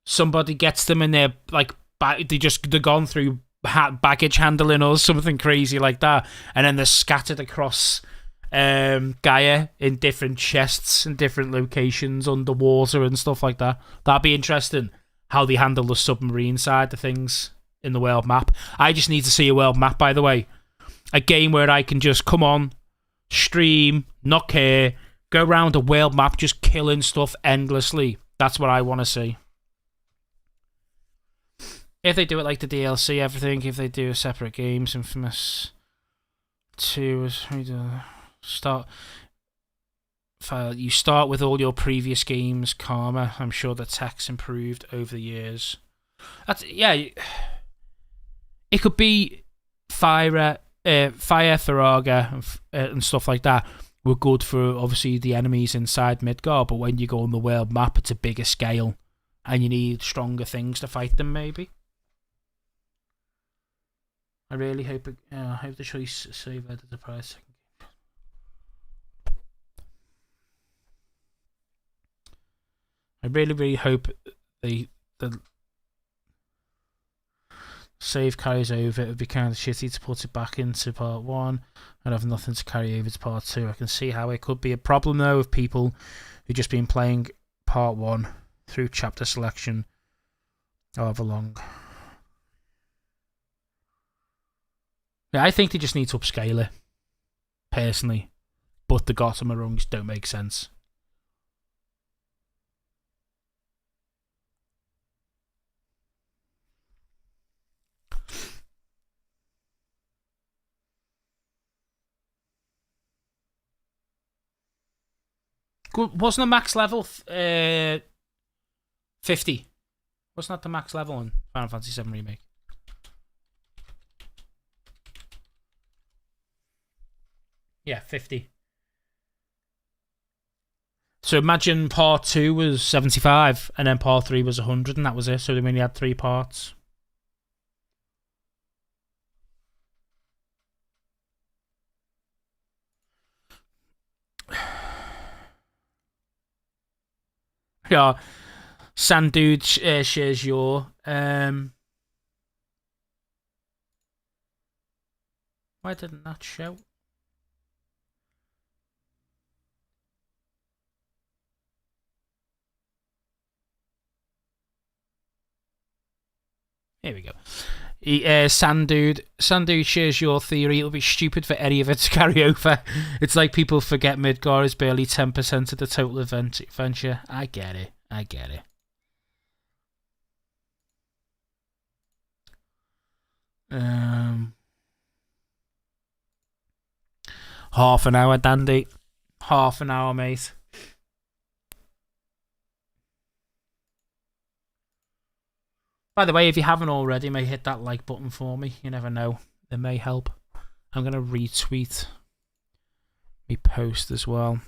Somebody gets them and they're like they're gone through baggage handling or something crazy like that, and then they're scattered across Gaia in different chests and different locations underwater and stuff like that. That'd be interesting. How they handle the submarine side of things in the world map. I just need to see a world map, by the way. A game where I can just come on, stream, not care, go around a world map just killing stuff endlessly. That's what I want to see. If they do it like the DLC, everything, if they do separate games, Infamous 2 is... You start with all your previous games, Karma. I'm sure the tech's improved over the years. Yeah, it could be Fire, Faraga, and stuff like that. Were good for obviously the enemies inside Midgard, but when you go on the world map, it's a bigger scale, and you need stronger things to fight them. Maybe. I really hope. I hope the choice save at the price. I really, really hope the save carries over, it would be kind of shitty to put it back into part 1 and have nothing to carry over to part 2. I can see how it could be a problem though of people who've just been playing part 1 through chapter selection however long. Yeah, I think they just need to upscale it, personally. But the Gothic rungs don't make sense. Wasn't the max level 50? Wasn't that the max level in Final Fantasy VII Remake? Yeah, 50. So imagine part 2 was 75 and then part 3 was 100 and that was it. So they only had 3 parts. Yeah, Sandude shares your why didn't that show? Here we go. Sandude shares your theory. It'll be stupid for any of it to carry over. It's like people forget Midgar is barely 10% of the total adventure. I get it. Half an hour, Dandy. Half an hour, mate. By the way, if you haven't already, may hit that like button for me. You never know. It may help. I'm going to retweet me post as well.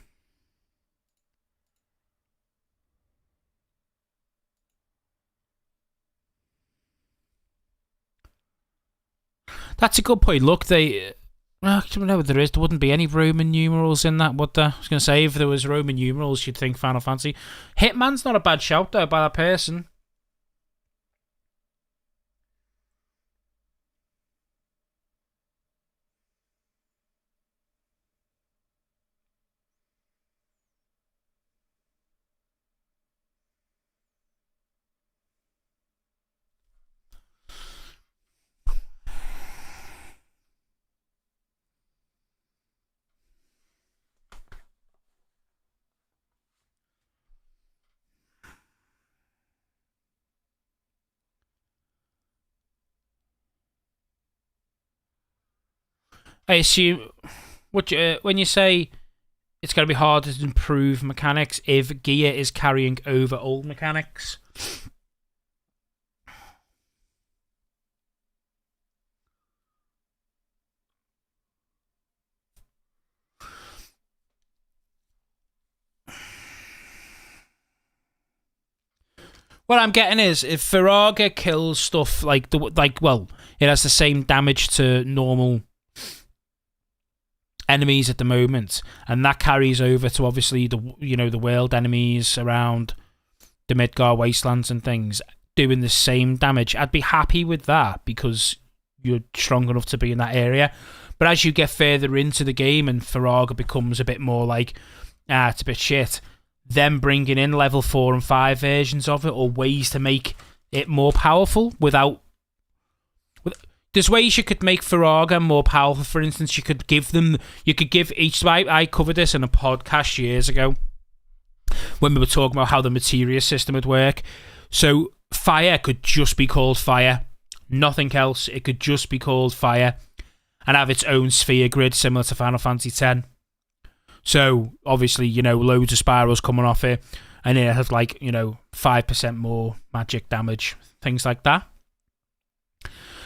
That's a good point. Look, I don't know what there is. There wouldn't be any Roman numerals in that, would there? I was going to say, if there was Roman numerals, you'd think Final Fantasy. Hitman's not a bad shout, though, by that person. I assume when you say it's going to be harder to improve mechanics if gear is carrying over old mechanics. What I'm getting is if Firaga kills stuff it has the same damage to normal enemies at the moment, and that carries over to obviously the world enemies around the Midgar wastelands and things doing the same damage. I'd be happy with that because you're strong enough to be in that area. But as you get further into the game and Firaga becomes a bit more like, it's a bit shit, them bringing in level 4 and 5 versions of it or ways to make it more powerful there's ways you could make Firaga more powerful. For instance, you could give each. I covered this in a podcast years ago when we were talking about how the materia system would work. So fire could just be called fire, nothing else. It could just be called fire and have its own sphere grid similar to Final Fantasy X. So obviously, loads of spirals coming off it, and it has 5% more magic damage, things like that.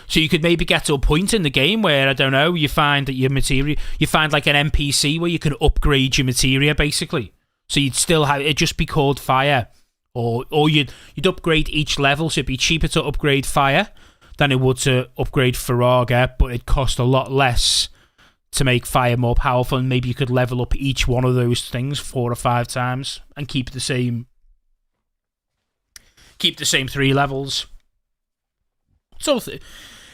So you could maybe get to a point in the game where, I don't know, you find that your materia, you find like an NPC where you can upgrade your materia, basically. So you'd still have it just be called fire, or you'd upgrade each level. So it'd be cheaper to upgrade fire than it would to upgrade Firaga, but it'd cost a lot less to make fire more powerful. And maybe you could level up each one of those things 4 or 5 times and keep the same 3 levels. So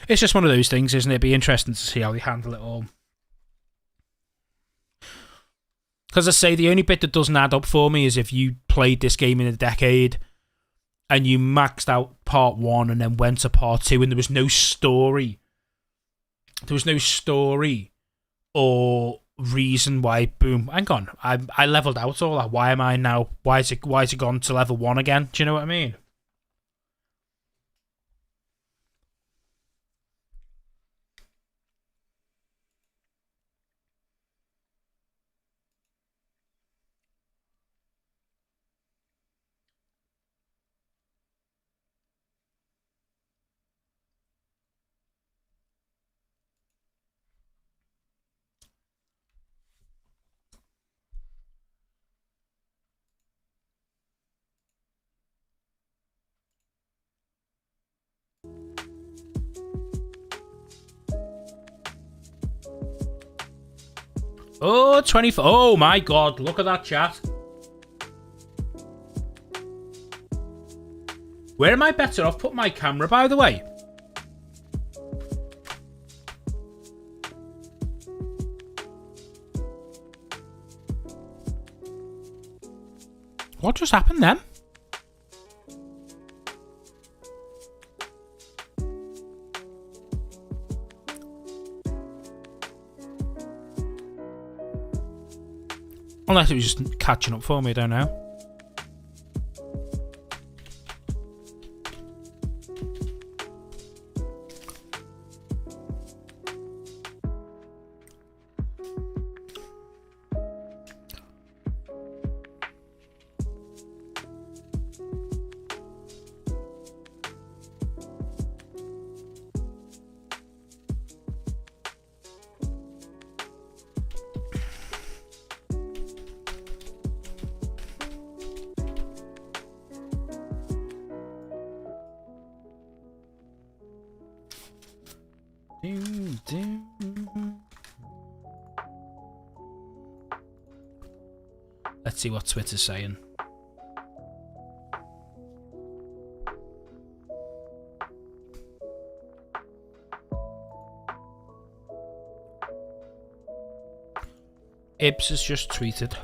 It's just one of those things, isn't it? It'd be interesting to see how they handle it all. Because I say, the only bit that doesn't add up for me is if you played this game in a decade and you maxed out part 1 and then went to part 2 and there was no story. There was no story or reason why, boom, hang on, I leveled out all that. Why am I now? Why is it gone to level 1 again? Do you know what I mean? Oh, 24. Oh my god, look at that chat. Where am I better off putting my camera, by the way? What just happened then? Unless it was just catching up for me, I don't know. Let's see what Twitter's saying. Ibs has just tweeted.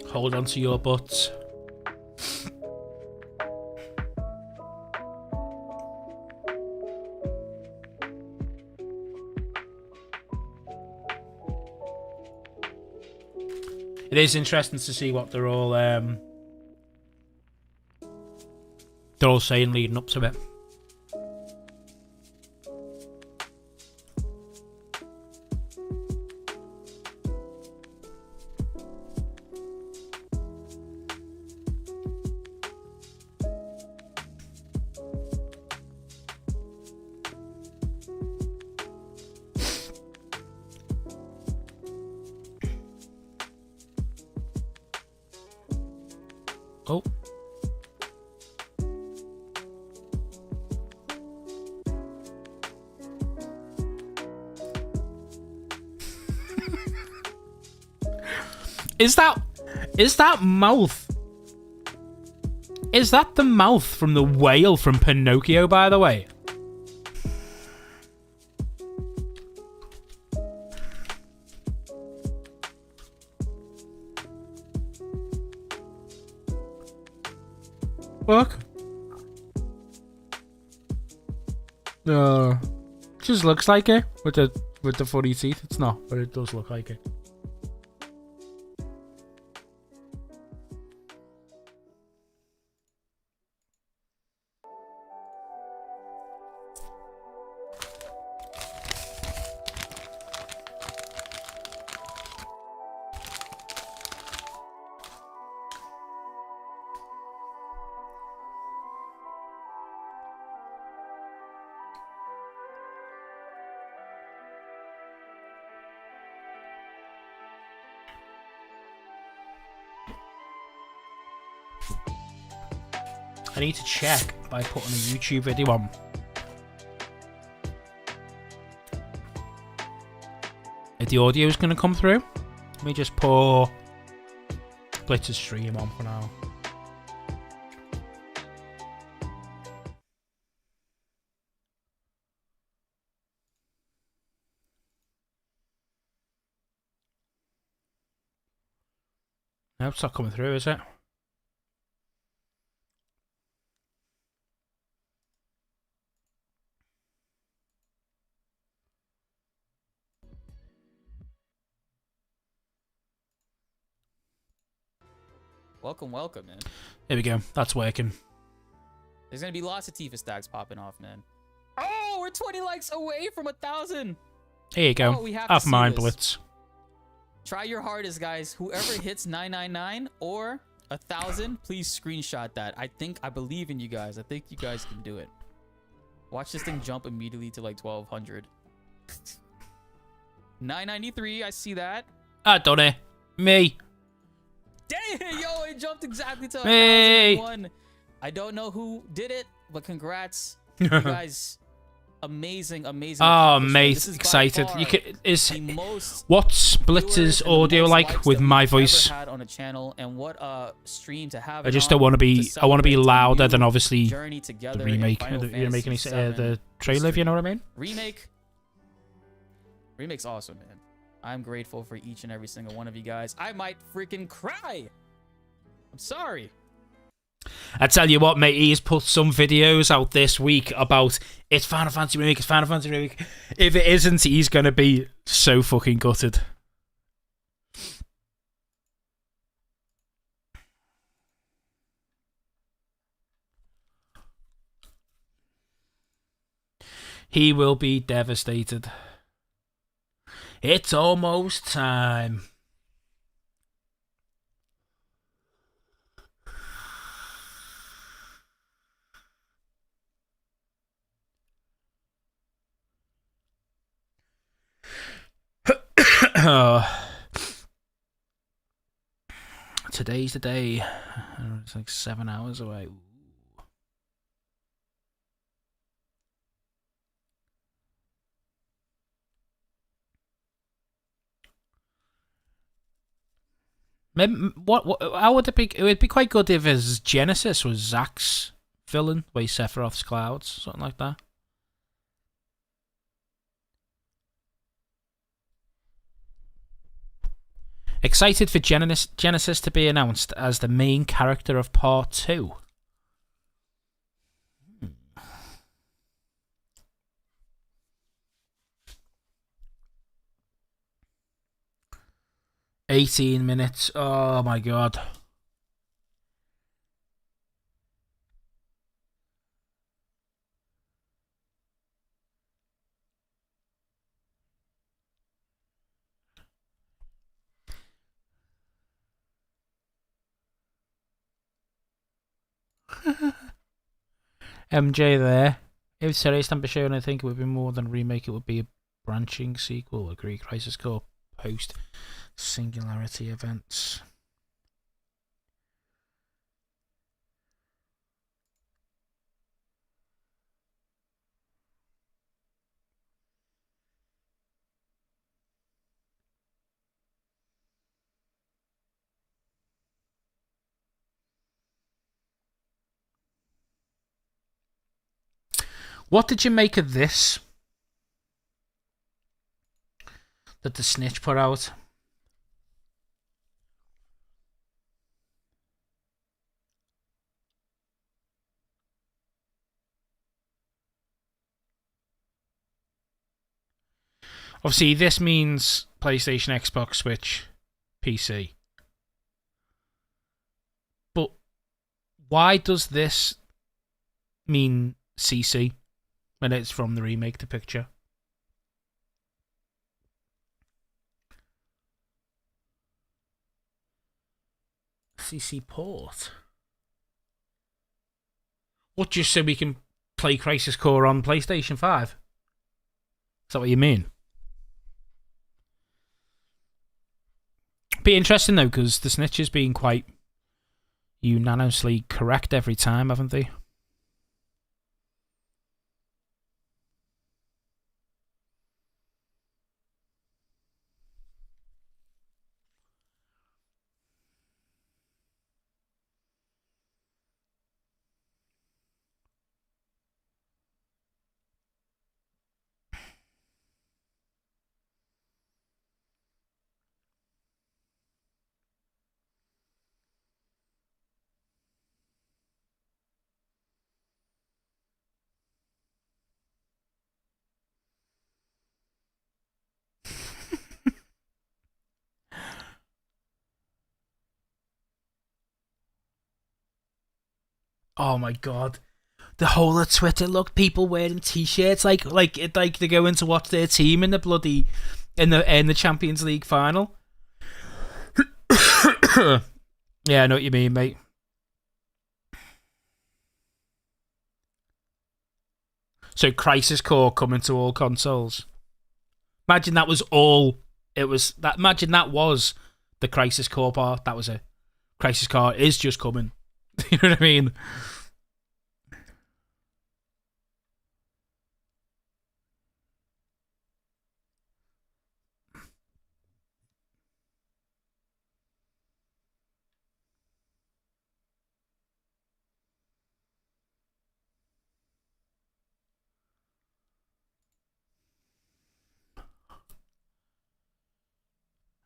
Hold on to your butts. It is interesting to see what they're all saying leading up to it. Oh. Is that mouth? Is that the mouth from the whale from Pinocchio, by the way? Look. Just looks like it with the funny teeth. It's not, but it does look like it. I need to check by putting a YouTube video on. if the audio is going to come through. Let me just pour Blitz's stream on for now. No, it's not coming through, is it? Welcome, welcome, man. There we go. That's working. There's gonna be lots of Tifa stacks popping off, man. Oh, we're 20 likes away from 1,000. Here you go. Oh, we have Have to see mine, this. Blitz. Try your hardest, guys. Whoever hits 999 or 1,000, please screenshot that. I believe in you guys. I think you guys can do it. Watch this thing jump immediately to like 1,200. 993, I see that. I done it. Me. Dang, yo, it jumped exactly to Hey. 1,001. I don't know who did it, but congrats. You guys, amazing, amazing. Oh, accomplishment. mate, This is by excited. far You can, the most what's Blitz's viewers and the audio most like likes with that my we've voice? ever had on a channel, and what a stream to have. I it just on don't want to be. I want to be celebrate louder new than obviously journey the together in remake. Final You're making Fantasy the VII trailer, if you know what I mean. Remake's awesome, man. I'm grateful for each and every single one of you guys. I might freaking cry. I'm sorry. I tell you what, mate, he's put some videos out this week about it's Final Fantasy Remake, it's Final Fantasy Remake. If it isn't, he's gonna be so fucking gutted. He will be devastated. It's almost time. Today's the day. It's like 7 hours away. Ooh. Maybe, how would it be? It would be quite good if his Genesis was Zack's villain, by Sephiroth's Clouds, something like that. Excited for Genesis to be announced as the main character of Part 2. 18 minutes. Oh my god. MJ there. If Series Stamp is shown, I think it would be more than a remake. It would be a branching sequel. Agree. Crisis Core post Singularity events. What did you make of this that the Snitch put out? Obviously, this means PlayStation, Xbox, Switch, PC. But why does this mean CC when it's from the remake to picture? CC port? What, just so we can play Crisis Core on PlayStation 5? Is that what you mean? Be interesting though, because the Snitch has been quite unanimously correct every time, haven't they? Oh my god. The whole of Twitter, look, people wearing t-shirts like they're going to watch their team in the bloody in the Champions League final. Yeah, I know what you mean, mate. So Crisis Core coming to all consoles. Imagine that was all it was. That imagine that was the Crisis Core part. That was it. Crisis Core is just coming. You know what I mean?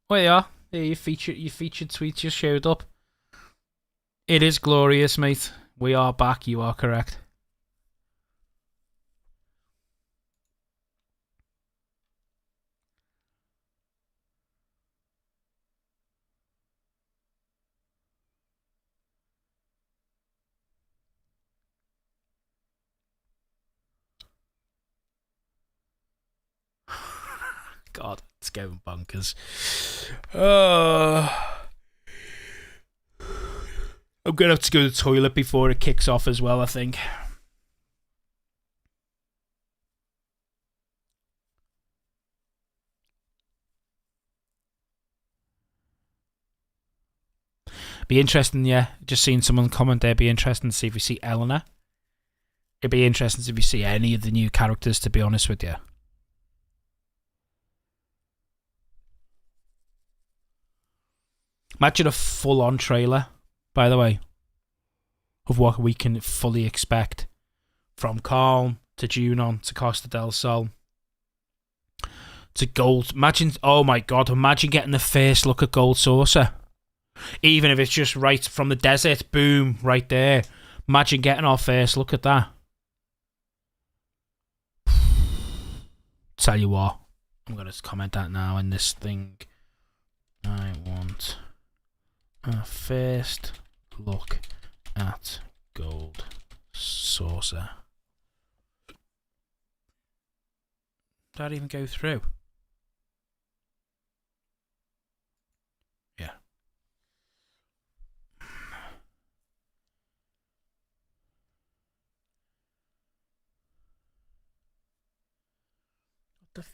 Well, yeah. Yeah, your featured tweets just showed up. It is glorious, mate. We are back. You are correct. God, it's going bonkers. I'm gonna have to go to the toilet before it kicks off as well, I think. Be interesting, yeah. Just seeing someone comment there. Be interesting to see if we see Eleanor. It'd be interesting if we see any of the new characters, to be honest with you. Imagine a full-on trailer, by the way, of what we can fully expect. From Calm to Junon to Costa del Sol to Gold. Imagine, oh my god, imagine getting the first look at Gold Saucer. Even if it's just right from the desert, boom, right there. Imagine getting our first look at that. Tell you what, I'm going to comment that now in this thing. I want a first look at Gold Saucer. Did that even go through? Yeah. What the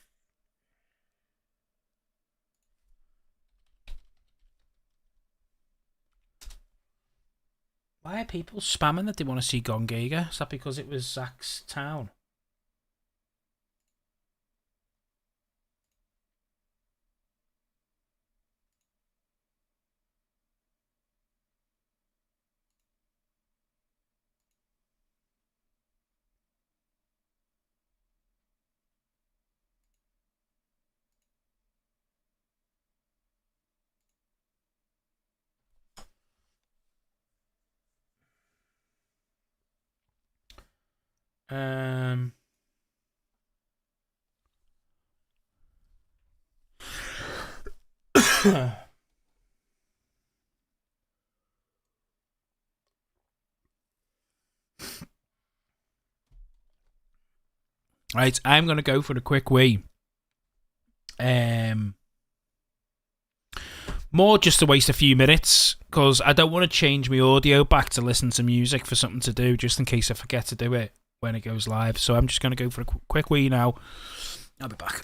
Why are people spamming that they want to see Gongega? Is that because it was Zach's town? Um, right, I'm gonna go for a quick wee. More just to waste a few minutes because I don't want to change my audio back to listen to music for something to do, just in case I forget to do it when it goes live. So I'm just gonna go for a quick wee now. I'll be back.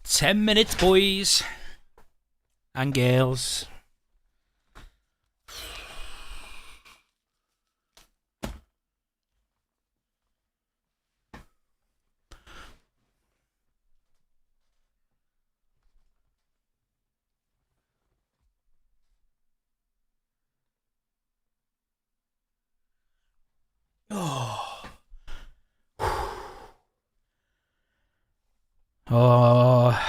10 minutes, boys and girls. Oh. Oh.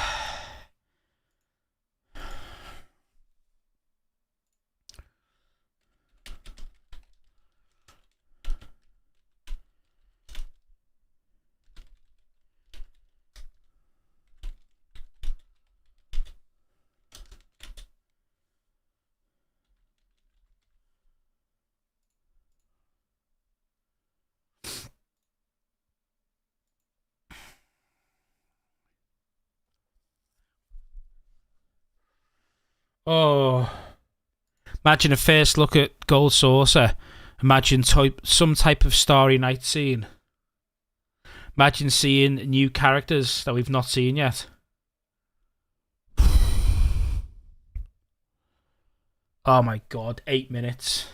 Oh. Imagine a first look at Gold Saucer. Imagine some type of Starry Night scene. Imagine seeing new characters that we've not seen yet. Oh my god, 8 minutes.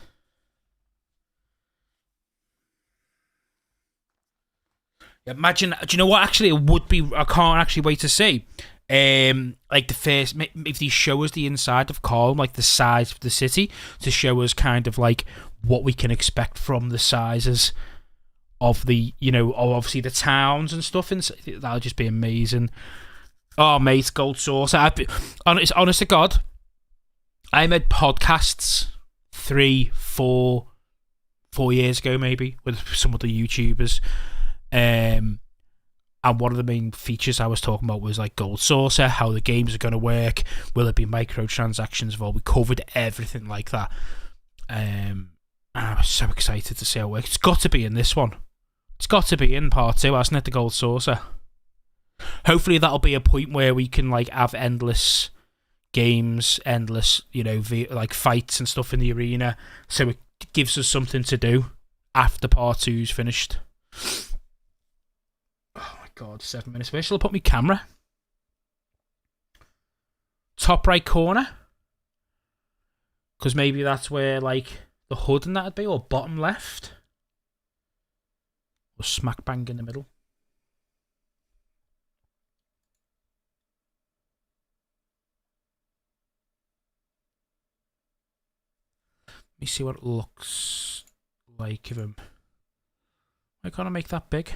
Imagine, do you know what actually it would be? I can't actually wait to see. Like the first, if they show us the inside of Carl, like the size of the city, to show us kind of like what we can expect from the sizes of the, you know, obviously the towns and stuff, and that'll just be amazing. Oh, mate, Gold Saucer. Honest to God, I made podcasts 4 years ago, maybe, with some other YouTubers. And one of the main features I was talking about was like Gold Saucer, how the games are going to work, will it be microtransactions involved? We covered everything like that. And I was so excited to see how it works. It's got to be in this one. It's got to be in part 2, hasn't it, the Gold Saucer? Hopefully that'll be a point where we can like have endless games, endless, you know, like fights and stuff in the arena, so it gives us something to do after part 2's finished. Oh my god, 7 minutes. Where shall I put my camera? Top right corner? Because maybe that's where like the hood and that'd be, or bottom left? Or smack bang in the middle? Let me see what it looks like of him. Why can't I make that big?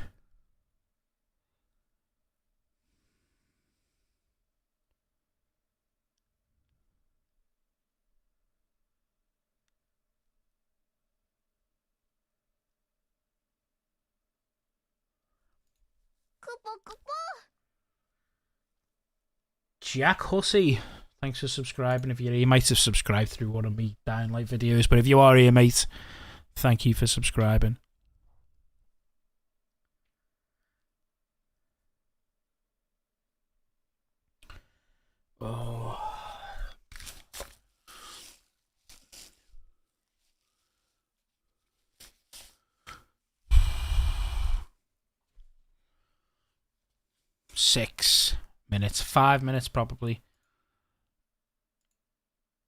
Jack Hussey, thanks for subscribing. If you're here, you might have subscribed through one of me Dying Light videos, but if you are here, mate, thank you for subscribing. Oh. Six minutes, 5 minutes probably.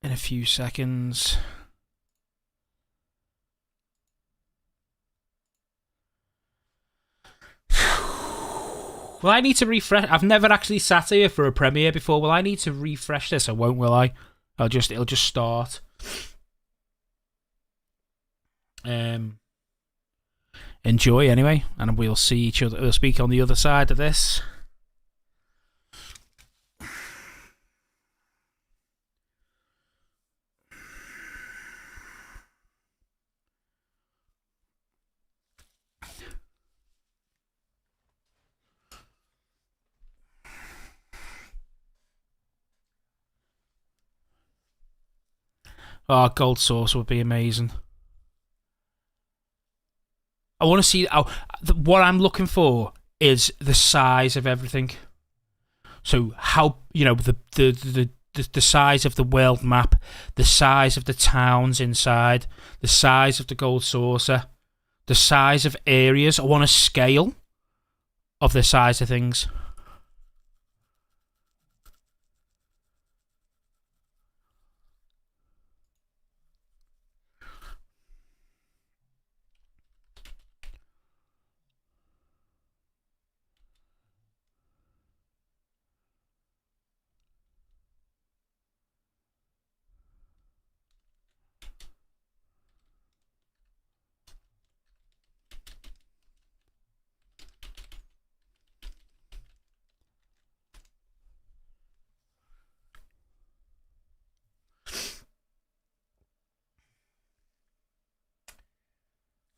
In a few seconds. Will I need to refresh? I've never actually sat here for a premiere before. Will I need to refresh this? I won't, will I? It'll just start. Enjoy anyway, and we'll see each other. We'll speak on the other side of this. Oh, Gold Sauce would be amazing. I want to see what I'm looking for is the size of everything. So how, you know, the size of the world map, the size of the towns inside, the size of the Gold Saucer, the size of areas. I want a scale of the size of things.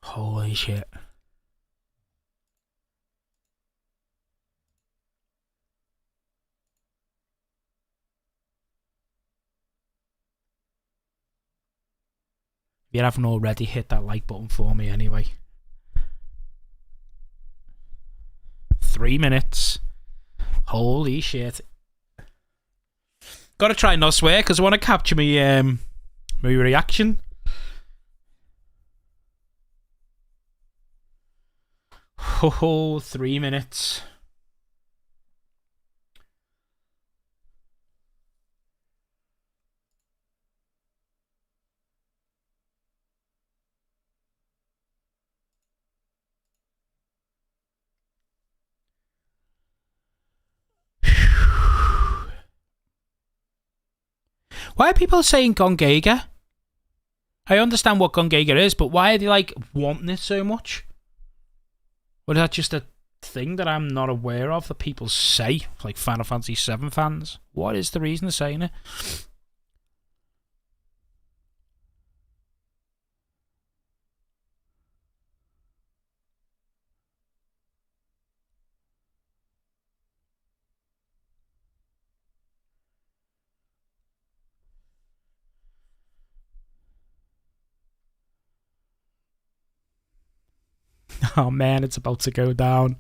Holy shit. If you haven't already, hit that like button for me anyway. 3 minutes. Holy shit. Gotta try not swear because I want to capture my reaction. Oh, 3 minutes. Why are people saying Gongega? I understand what Gongega is, but why are they like wanting it so much? Or is that just a thing that I'm not aware of that people say, like Final Fantasy VII fans? What is the reason they're saying it? Oh man, it's about to go down.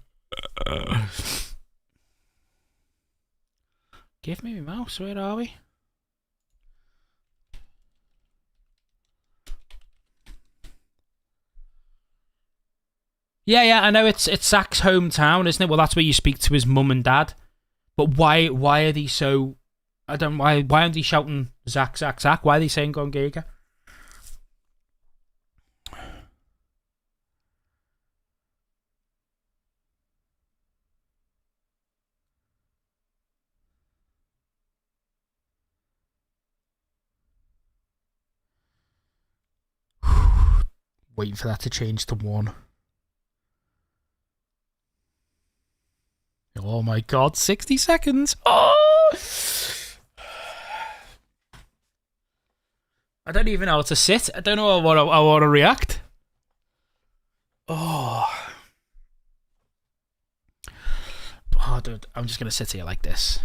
Give me my mouse, where are we? Yeah, I know it's Zach's hometown, isn't it? Well, that's where you speak to his mum and dad. But why are they so... why aren't they shouting Zach? Why are they saying Gongega? Waiting for that to change to 1. Oh my god, 60 seconds. Oh! I don't even know how to sit. I don't know how I want to react. Oh, dude, I'm just going to sit here like this.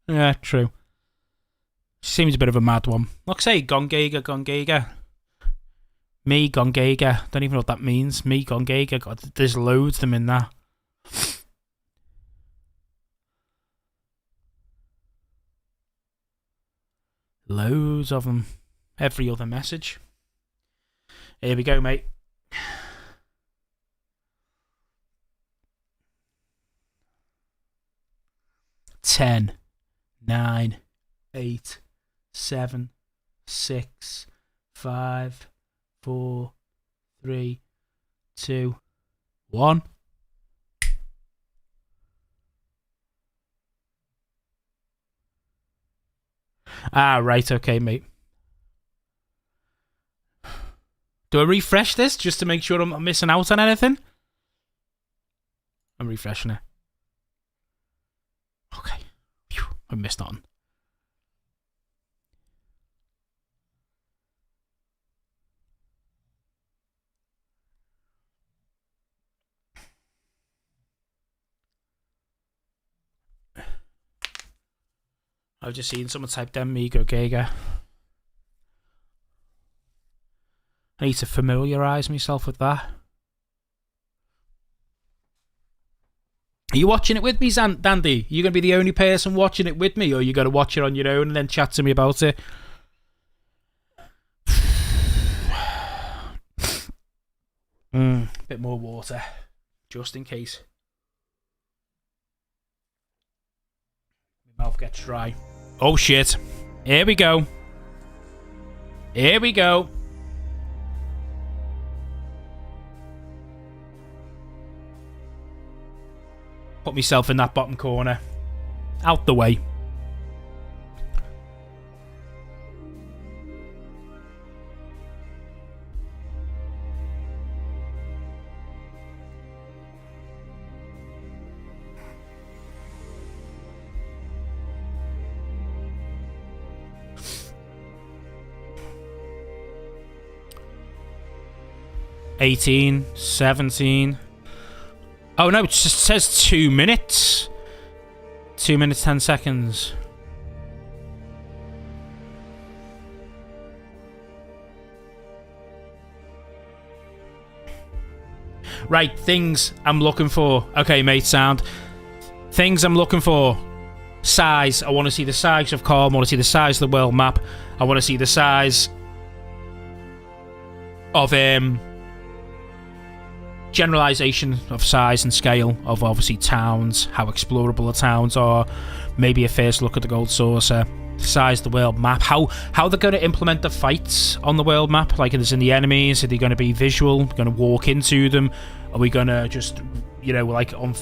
Yeah, true. Seems a bit of a mad one. Like say, Gongega. Me, Gongega. Don't even know what that means. Me, Gongega. God, there's loads of them in there. Loads of them. Every other message. Here we go, mate. Ten, 9, 8, 7, 6, 5, 4, 3, 2, 1. Ah, right, okay, mate. Do I refresh this just to make sure I'm not missing out on anything? I'm refreshing it. Okay. Phew, I missed on. I've just seen someone type Demigo Gega. I need to familiarise myself with that. Are you watching it with me, Dandy? Are you going to be the only person watching it with me, or are you going to watch it on your own and then chat to me about it? Bit more water, just in case. My mouth gets dry. Oh shit. Here we go. Here we go. Put myself in that bottom corner. Out the way. 18, 17. Oh no, it just says 2 minutes. 2 minutes, 10 seconds. Right, things I'm looking for. Okay, mate, sound. Things I'm looking for. Size. I want to see the size of Calm. I want to see the size of the world map. I want to see the size of generalization of size and scale of obviously towns, how explorable the towns are, maybe a first look at the gold saucer, size of the world map, how they're going to implement the fights on the world map, like is in the enemies, are they going to be visual, going to walk into them, are we going to just, you know, like on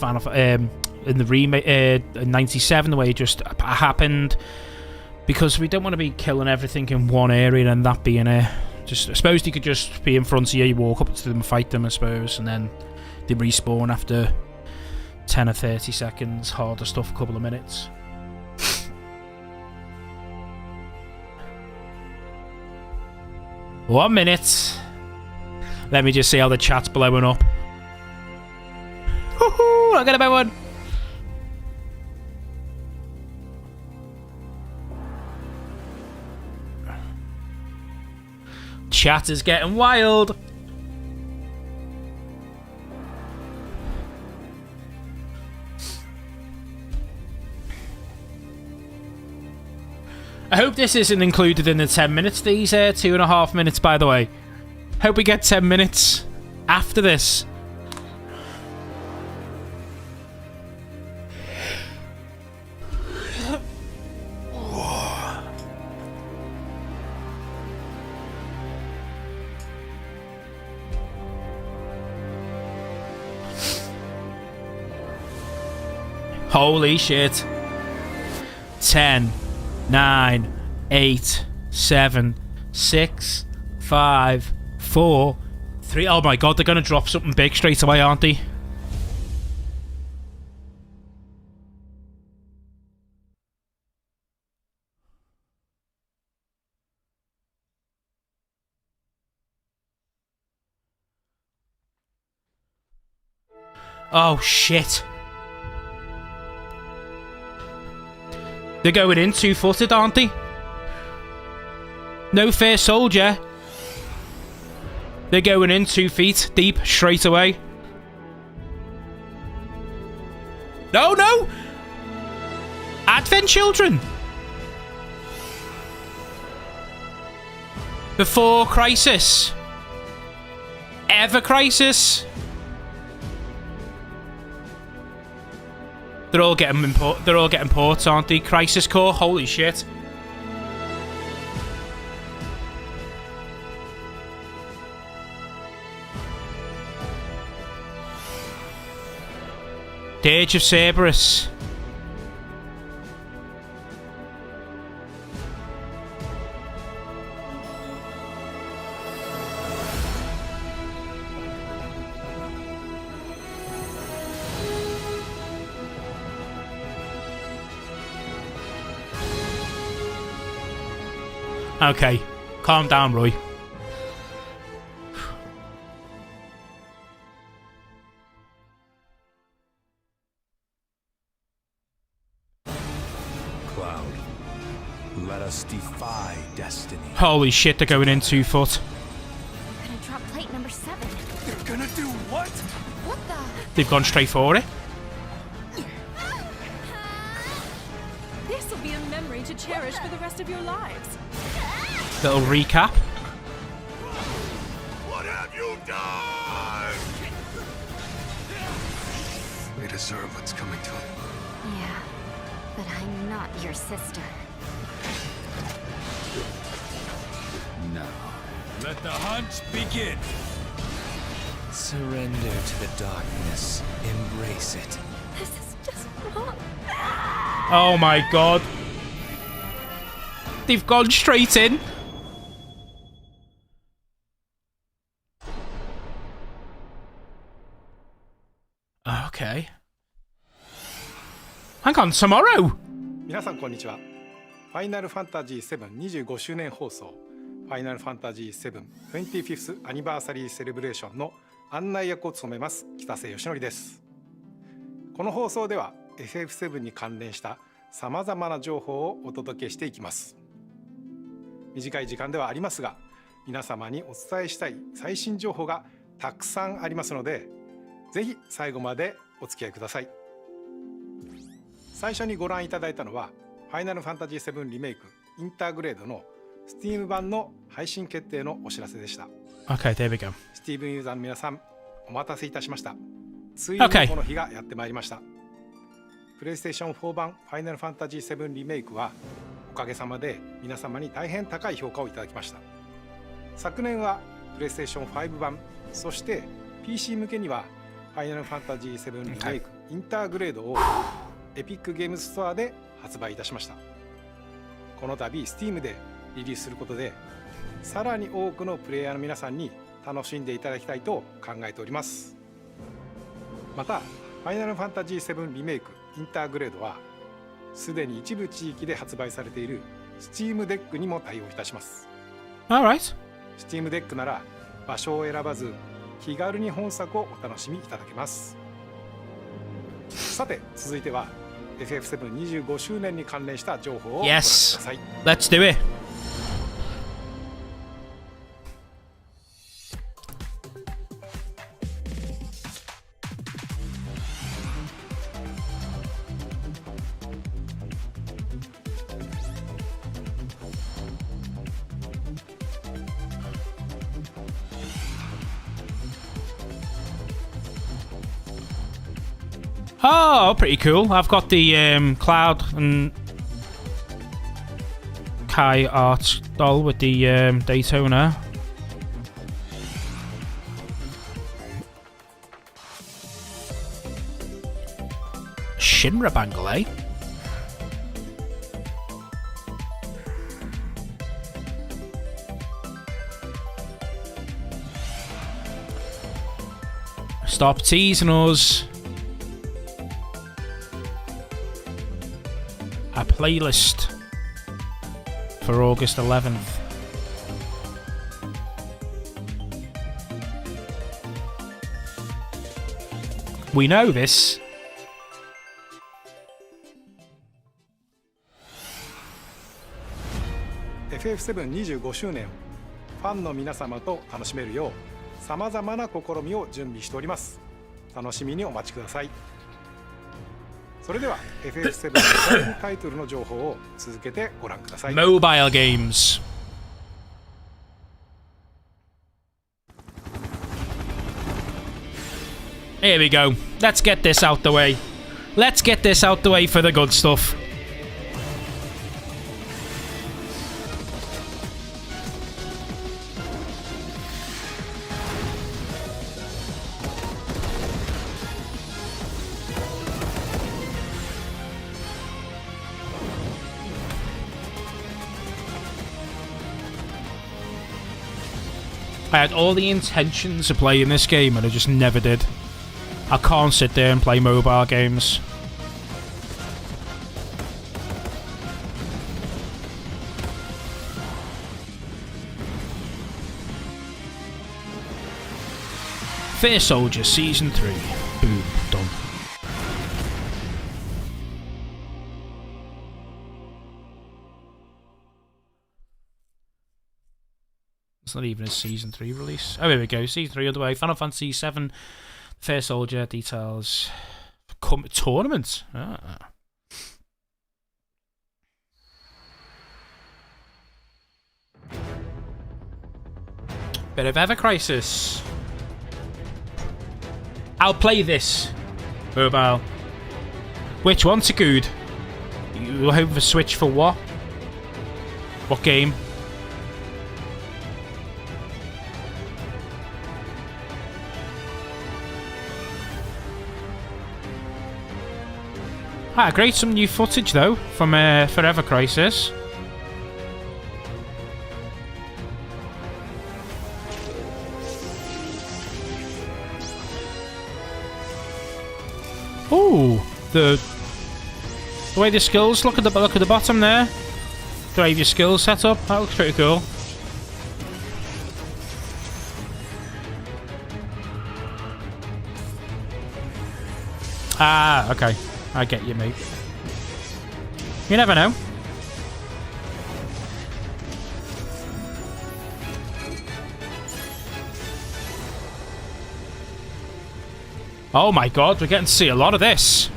in the remake in 97, the way it just happened, because we don't want to be killing everything in one area and that being a just, I suppose they could just be in front of you, you walk up to them, fight them, I suppose, and then they respawn after 10 or 30 seconds, harder stuff, a couple of minutes. One minute. Let me just see how the chat's blowing up. Woohoo! I got about one. Chat is getting wild. I hope this isn't included in the 10 minutes. These 2.5 minutes, by the way. Hope we get 10 minutes after this. Holy shit. 10, 9, 8, 7, 6, 5, 4, 3. Oh my god, they're gonna drop something big straight away, aren't they? Oh shit. They're going in 2-footed, aren't they? No fair soldier. They're going in 2 feet deep straight away. No, no! Advent children! Before crisis. Ever crisis. They're all getting ports, aren't they? Crisis Core, holy shit. The Age of Cerberus. Okay, calm down, Roy. Cloud, let us defy destiny. Holy shit, they're going in 2 foot. We're gonna drop plate number 7. You're gonna do what? What the? They've gone straight for it. This will be a memory to cherish for the rest of your lives. Little recap. What have you done? We deserve what's coming to him. Yeah, but I'm not your sister. Now, let the hunt begin. Surrender to the darkness. Embrace it. This is just wrong. Oh my god. They've gone straight in. Okay. Hang on, tomorrow? 皆さんこんにちは。ファイナルファンタジー7 25周年放送。フファイナルファンタジー7 25th アニバーサリーセレブレーションの案内役を務めます北瀬義則です。この放送では FF7 に関連したさまざまな情報をお届けしていきます。短い時間ではありますが、皆様にお伝えしたい最新情報がたくさんありますので、ぜひ最後までお付き合いください。最初にご覧いただいたのはファイナルファンタジー7リメイクインターグレードの Steam 版の配信決定のお知らせでした。 Okay, there we go. Steam ユーザーの皆さん、お待たせいたしました。ついにこの日がやってまいりました。プレイステーション4版ファイナルファンタジー7リメイクはおかげさまで皆様に大変高い評価をいただきました。昨年はプレイステーション5版、そして PC 向けにはファイナルファンタジー7リメイクインターグレードをエピックゲームストアで発売いたしました。この度 Steam でリリースすることで、さらに多くのプレイヤーの皆さんに楽しんでいただきたいと考えております。またファイナルファンタジー7リメイクインターグレードはすでに一部地域で発売されている Steam デックにも対応いたします。 Alright. Steam デックなら場所を選ばず気軽に本作をお楽しみいただけます。さて続いては FF725 周年に関連した情報をご覧ください。 Let's do it. Oh, pretty cool. I've got the Cloud and Kai art doll with the Daytona. Shinra bangle, eh? Stop teasing us. A playlist for August 11th. We know this. FF725 周年をファンの皆様と楽しめるようさまざまな試みを準備しております。楽しみにお待ちください。それでは FF7 の第2タイトルの情報を続けてご覧ください。 Mobile games. Here we go. Let's get this out the way. Let's get this out the way for the good stuff. I had all the intentions of playing this game and I just never did. I can't sit there and play mobile games. Fair Soldier Season 3. Boom. Done. It's not even a Season 3 release. Oh, here we go. Season 3 underway. Final Fantasy VII. Fair Soldier details. Tournament. Ah. Bit of Ever Crisis. I'll play this. Mobile. Which one's good? You hoping for Switch for what? What game? Ah, great, some new footage though from Forever Crisis. Ooh, the way the skills look at the bottom there. Do I have your skills set up? That looks pretty cool. Ah, okay. I get you, mate. You never know. Oh my god, we're getting to see a lot of this.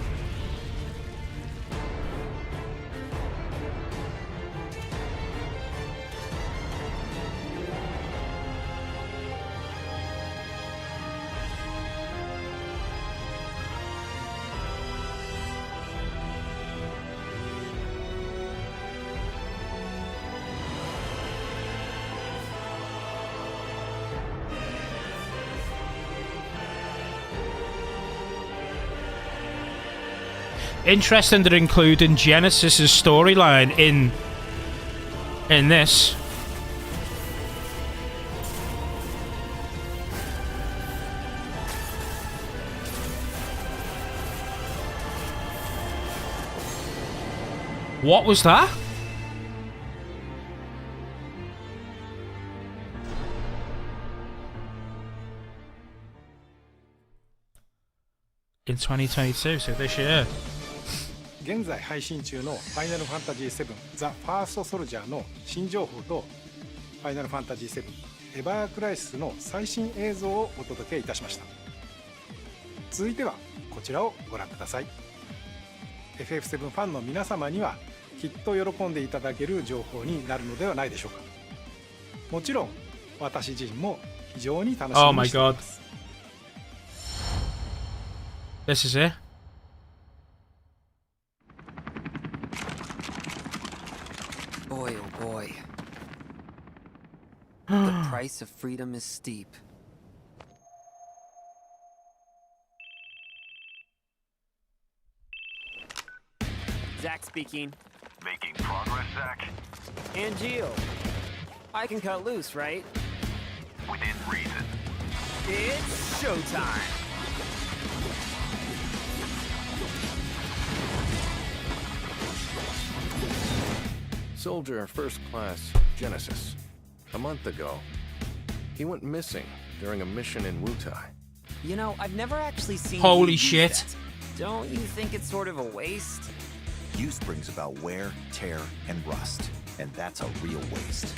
Interesting that they're including Genesis's storyline in this. What was that? In 2022, so this year. 現在配信中のファイナルファンタジー7ザ・ファーストソルジャーの新情報とファイナルファンタジー7エバークライシスの最新映像をお届けいたしました。続いてはこちらをご覧ください。 FF7 ファンの皆様にはきっと喜んでいただける情報になるのではないでしょうか。もちろん私自身も非常に楽しみにしています。This is it. Boy, oh boy. The price of freedom is steep. Zach speaking. Making progress, Zach? And Gio. I can cut loose, right? Within reason. It's showtime! Soldier First Class Genesis. A month ago, he went missing during a mission in Wutai. You know, I've never actually seen. Holy you shit. use that. Don't you think it's sort of a waste? Use brings about wear, tear, and rust, and that's a real waste.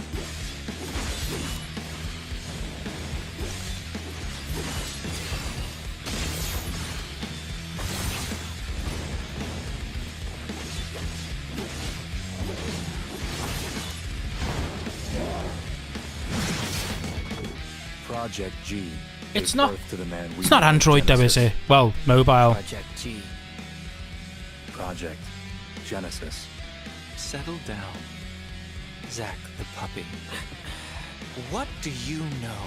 Project G. It's not. To the man It's not Android, though, is it? Well, mobile. Project G. Project Genesis. Settle down. Zach the puppy. What do you know?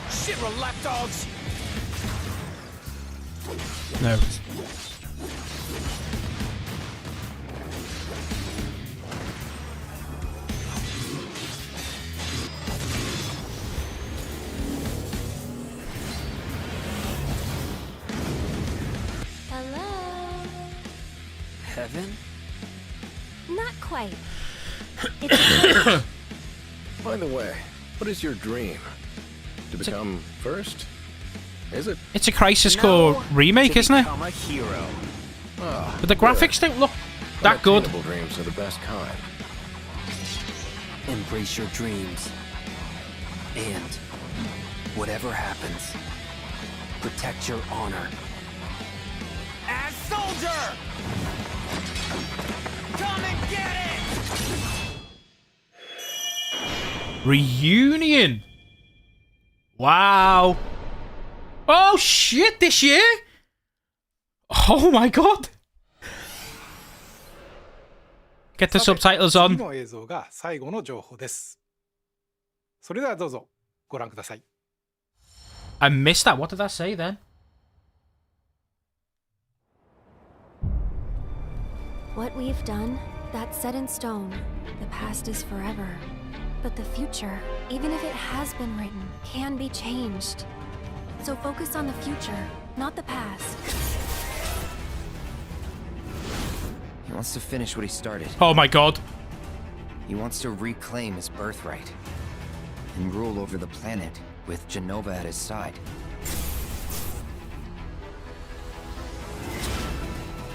Shit, lapdogs! No. Heaven? Not quite. By the way, what is your dream? To become first? Is it? It's a Crisis Core remake, isn't it? I'm a hero. But the graphics don't look that good. Dreams are the best kind. Embrace your dreams. And whatever happens, protect your honor. As soldier! Come and get it! Reunion. Wow. Oh shit, this year? Oh my god. Get the subtitles 次 on. の映像が最後の情報です。それではどうぞご覧ください。 I missed that. What did I say then? What we've done, that's set in stone. The past is forever. But the future, even if it has been written, can be changed. So focus on the future, not the past. He wants to finish what he started. Oh my god. He wants to reclaim his birthright and rule over the planet with Genova at his side.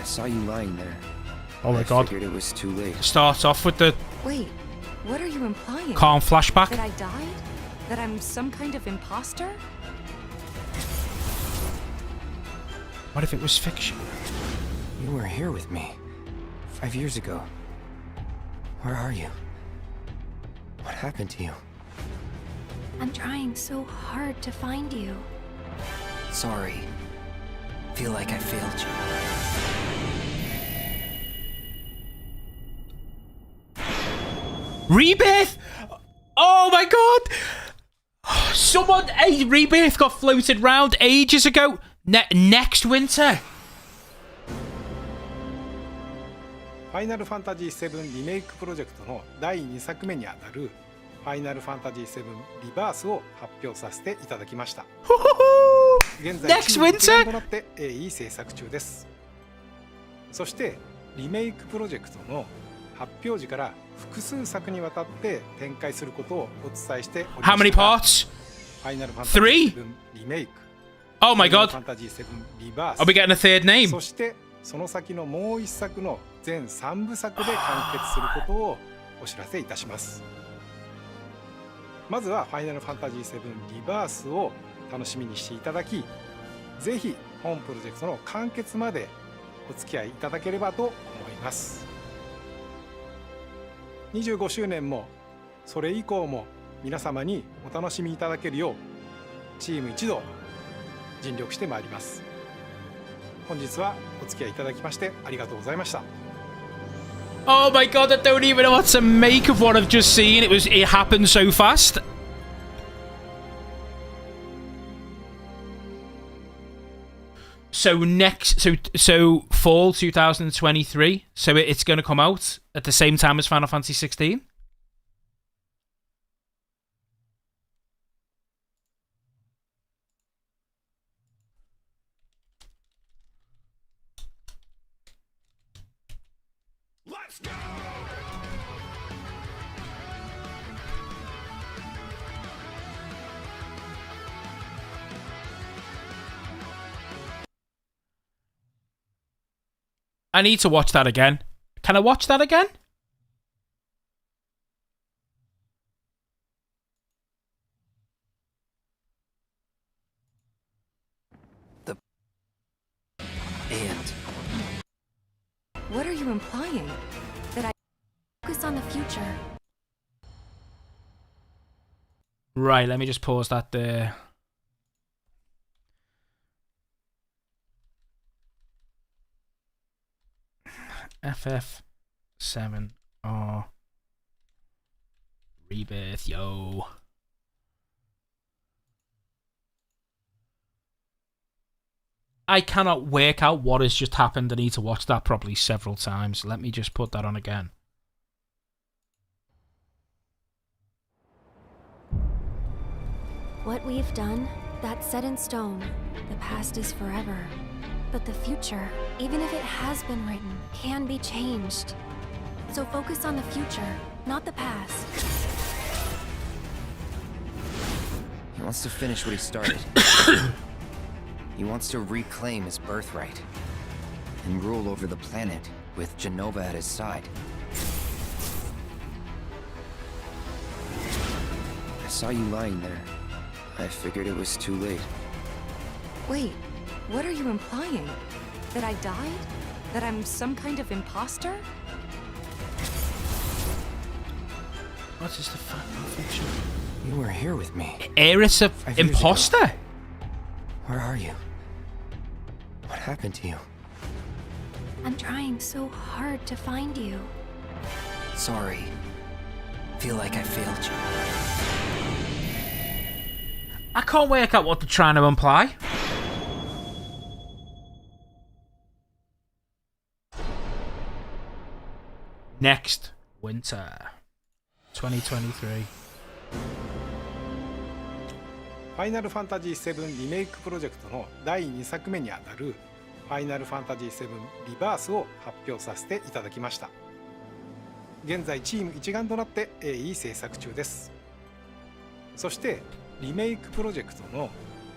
saw you lying there. Oh my god. I figured it was too late. Starts off with the Wait, what are you implying? calm flashback. That I died? That I'm some kind of imposter? What if it was fiction? You were here with me 5 years ago. Where are you? What happened to you? I'm trying so hard to find you. Sorry. Feel like I failed you. Rebirth! Oh my god! Someone, a Rebirth got floated round ages ago. Next winter. ファイナルファンタジー7リメイクプロジェクトの第2作目にあたるファイナルファンタジー7リバースを発表させていただきました。現在チーム一丸となって鋭意制作中です。そしてリメイクプロジェクトの発表時から複数作にわたって展開することをお伝えしておりました。 How many parts? ファイナルファンタジー7リメイク。 Oh my god. ファンタジー7リバース。 Are we getting a third name? そしてその先のもう一作の全3部作で完結することをお知らせいたします。まずはファイナルファンタジー7リバースを楽しみにしていただき、ぜひ本プロジェクトの完結までお付き合いいただければと思います。25周年もそれ以降も皆様にお楽しみいただけるようチーム一同尽力してまいります。本日はお付き合いいただきましてありがとうございました。 Oh my god, I don't even know what to make of what I've just seen. It happened so fast. So so fall 2023. So it's going to come out at the same time as Final Fantasy 16. Let's go! I need to watch that again. Can I watch that again? And What are you implying? That I Focus on the future. Right, let me just pause that there. FF7 Rebirth, yo. I cannot work out what has just happened. I need to watch that probably several times. Let me just put that on again. What we've done, that's set in stone. The past is forever. But the future, even if it has been written, can be changed. So focus on the future, not the past. he wants to finish what he started. He wants to reclaim his birthright and rule over the planet with Genova at his side. I saw you lying there. I figured it was too late. Wait, what are you implying? That I died? That I'm some kind of imposter? What is the fucking fiction? You were here with me. Heiress of 5 years imposter? ago. Where are you? What happened to you? I'm trying so hard to find you. Sorry. Feel like I failed you. I can't work out what they're trying to imply. Next winter 2023. ファイナルファンタジー7リメイクプロジェクトの第2作目にあたるファイナルファンタジー7リバースを発表させていただきました。現在チーム一丸となって鋭意制作中です。そしてリメイクプロジェクトの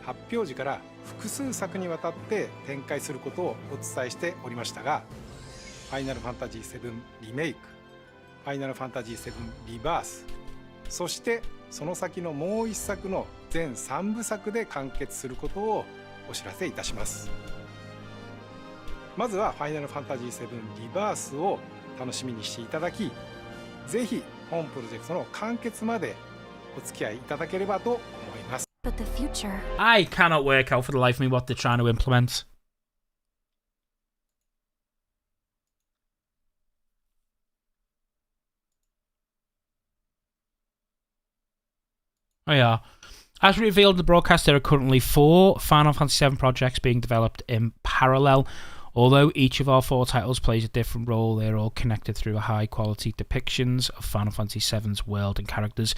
発表時から複数作にわたって展開することをお伝えしておりましたが、ファイナルファンタジー7リメイク、ファイナルファンタジー7リバース、そしてその先のもう1作の全3部作で完結することをお知らせいたします。まずはファイナルファンタジー7リバースを楽しみにしていただき、ぜひ本プロジェクトの完結までお付き合いいただければと思います。But the future. I cannot work out for the life of me what they're trying to implement. Oh yeah. As revealed in the broadcast, there are currently 4 Final Fantasy VII projects being developed in parallel. Although each of our 4 titles plays a different role, they're all connected through high-quality depictions of Final Fantasy VII's world and characters.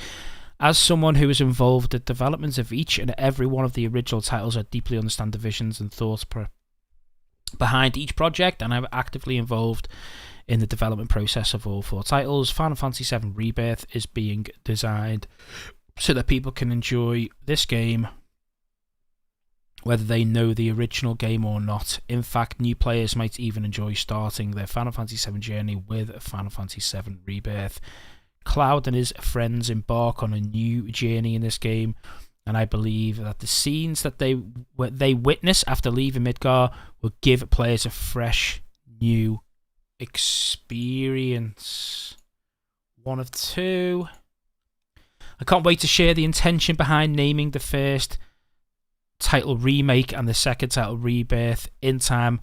As someone who is involved in the development of each and every one of the original titles, I deeply understand the visions and thoughts behind each project, and I'm actively involved in the development process of all 4 titles. Final Fantasy VII Rebirth is being designed so that people can enjoy this game whether they know the original game or not. In fact, new players might even enjoy starting their Final Fantasy VII journey with Final Fantasy VII Rebirth. Cloud and his friends embark on a new journey in this game, and I believe that the scenes that they witness after leaving Midgar will give players a fresh, new experience. One of 2. I can't wait to share the intention behind naming the first title Remake and the second title Rebirth in time.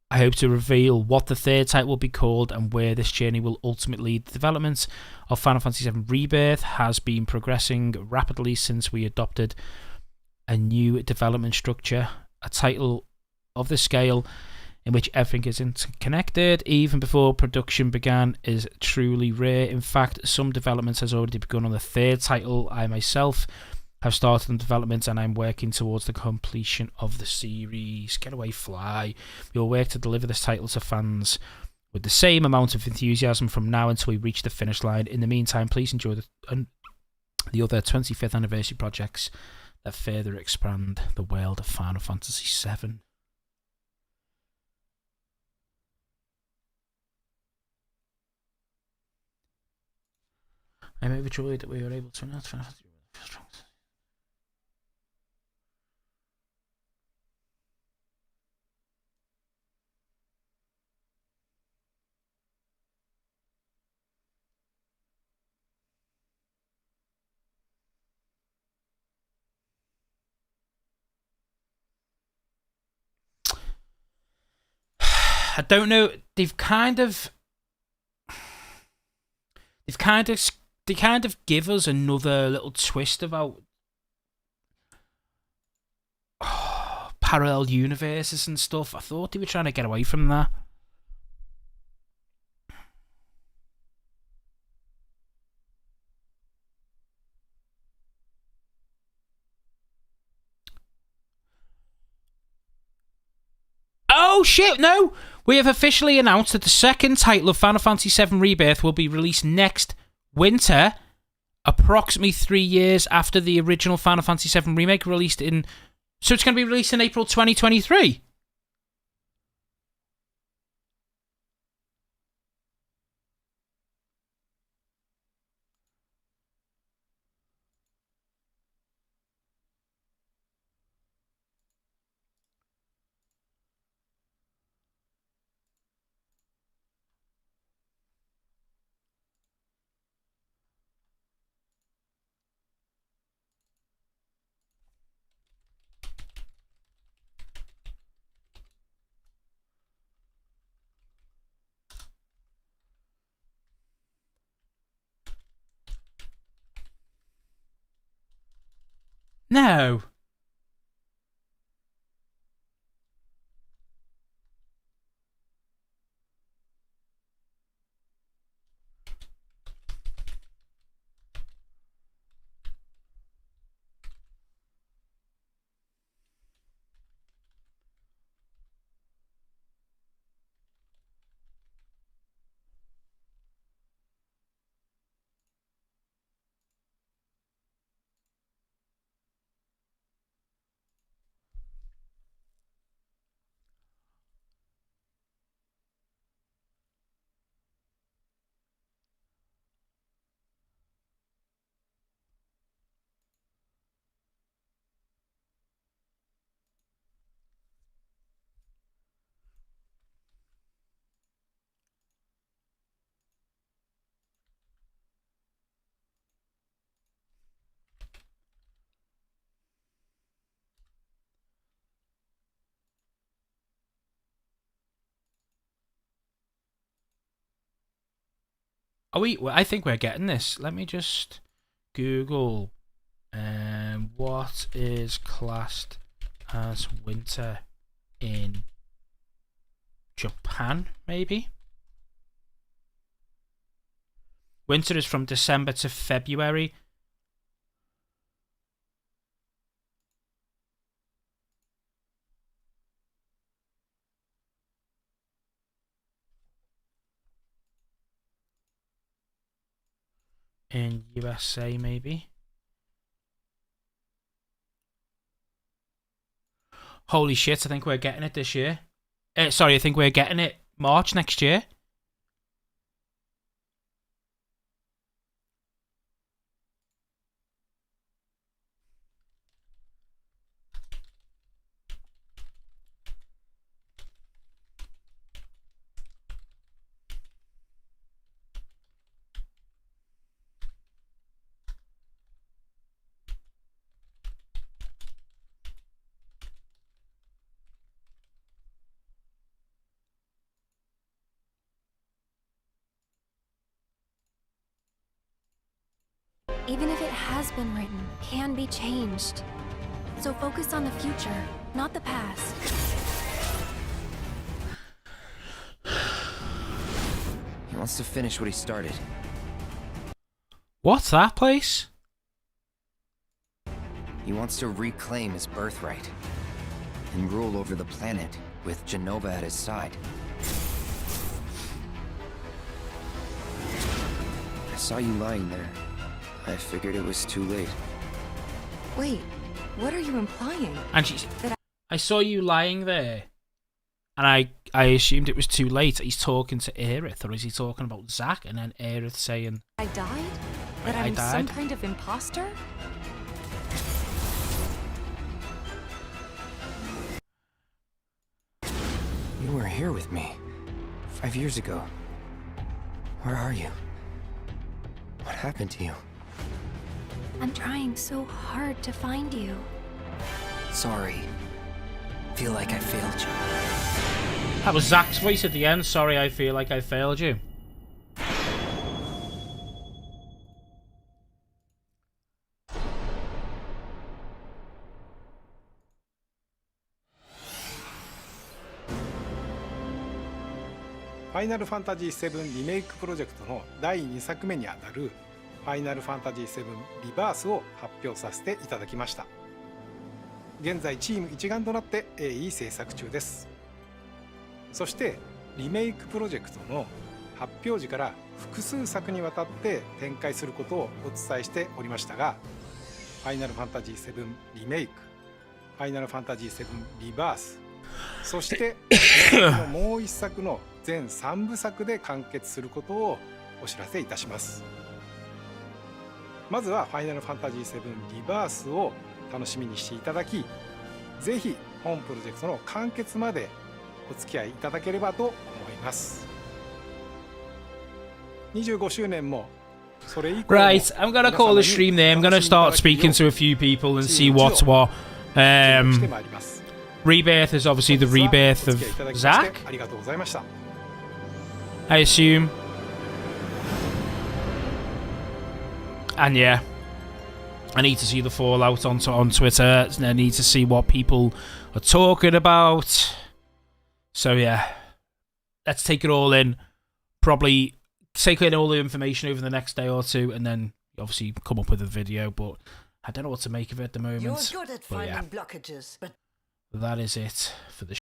I hope to reveal what the third title will be called and where this journey will ultimately lead. The development of Final Fantasy VII Rebirth has been progressing rapidly since we adopted a new development structure. A title of this scale in which everything is interconnected even before production began is truly rare. In fact, some development has already begun on the third title. I myself have started on development and I'm working towards the completion of the series. Get away, Fly. We will work to deliver this title to fans with the same amount of enthusiasm from now until we reach the finish line. In the meantime, please enjoy the other 25th anniversary projects that further expand the world of Final Fantasy VII. I'm overjoyed that we were able to announce Final Fantasy. I don't know. They kind of give us another little twist about parallel universes and stuff. I thought they were trying to get away from that. Oh shit, no! We have officially announced that the second title of Final Fantasy VII Rebirth will be released next winter, approximately 3 years after the original Final Fantasy VII Remake released in... So it's going to be released in April 2023? No. Are we? I think we're getting this. Let me just Google. What is classed as winter in Japan? Maybe. Winter is from December to February. In USA, maybe. Holy shit, I think we're getting it this year. Sorry, I think we're getting it March next year. Even if it has been written, can be changed. So focus on the future, not the past. He wants to finish what he started. What's that place? He wants to reclaim his birthright and rule over the planet with Genova at his side. I saw you lying there. I figured it was too late. Wait, what are you implying? And I saw you lying there, and I assumed it was too late. He's talking to Aerith, or is he talking about Zack? And then Aerith saying, I died? That I I'm died? some kind of imposter? You were here with me 5 years ago. Where are you? What happened to you? I'm trying so hard to find you. Sorry. Feel like I failed you. That was Zack's voice at the end. Sorry, I feel like I failed you.ファイナルファンタジー7リメイクプロジェクトの第2作目にあたるファイナルファンタジー7リバースを発表させていただきました。現在チーム一丸となって鋭意制作中です。そしてリメイクプロジェクトの発表時から複数作にわたって展開することをお伝えしておりましたが、ファイナルファンタジー7リメイク、ファイナルファンタジー7リバース、そしてもう一作の全3部作で完結することをお知らせいたします。まずはファイナルファンタジー7リバースを楽しみにしていただき、ぜひ本プロジェクトの完結までお付き合いいただければと思います。25周年もそれ以降も Right, I'm gonna call the stream there. I'm gonna start speaking to a few people and see what's what. Rebirth is obviously the rebirth of Zack, ありがとうございました。 I assume. And yeah, I need to see the fallout on Twitter. I need to see what people are talking about. So yeah, let's take it all in. Probably take in all the information over the next day or two, and then obviously come up with a video. But I don't know what to make of it at the moment. You're good at but finding yeah, blockages, but that is it for the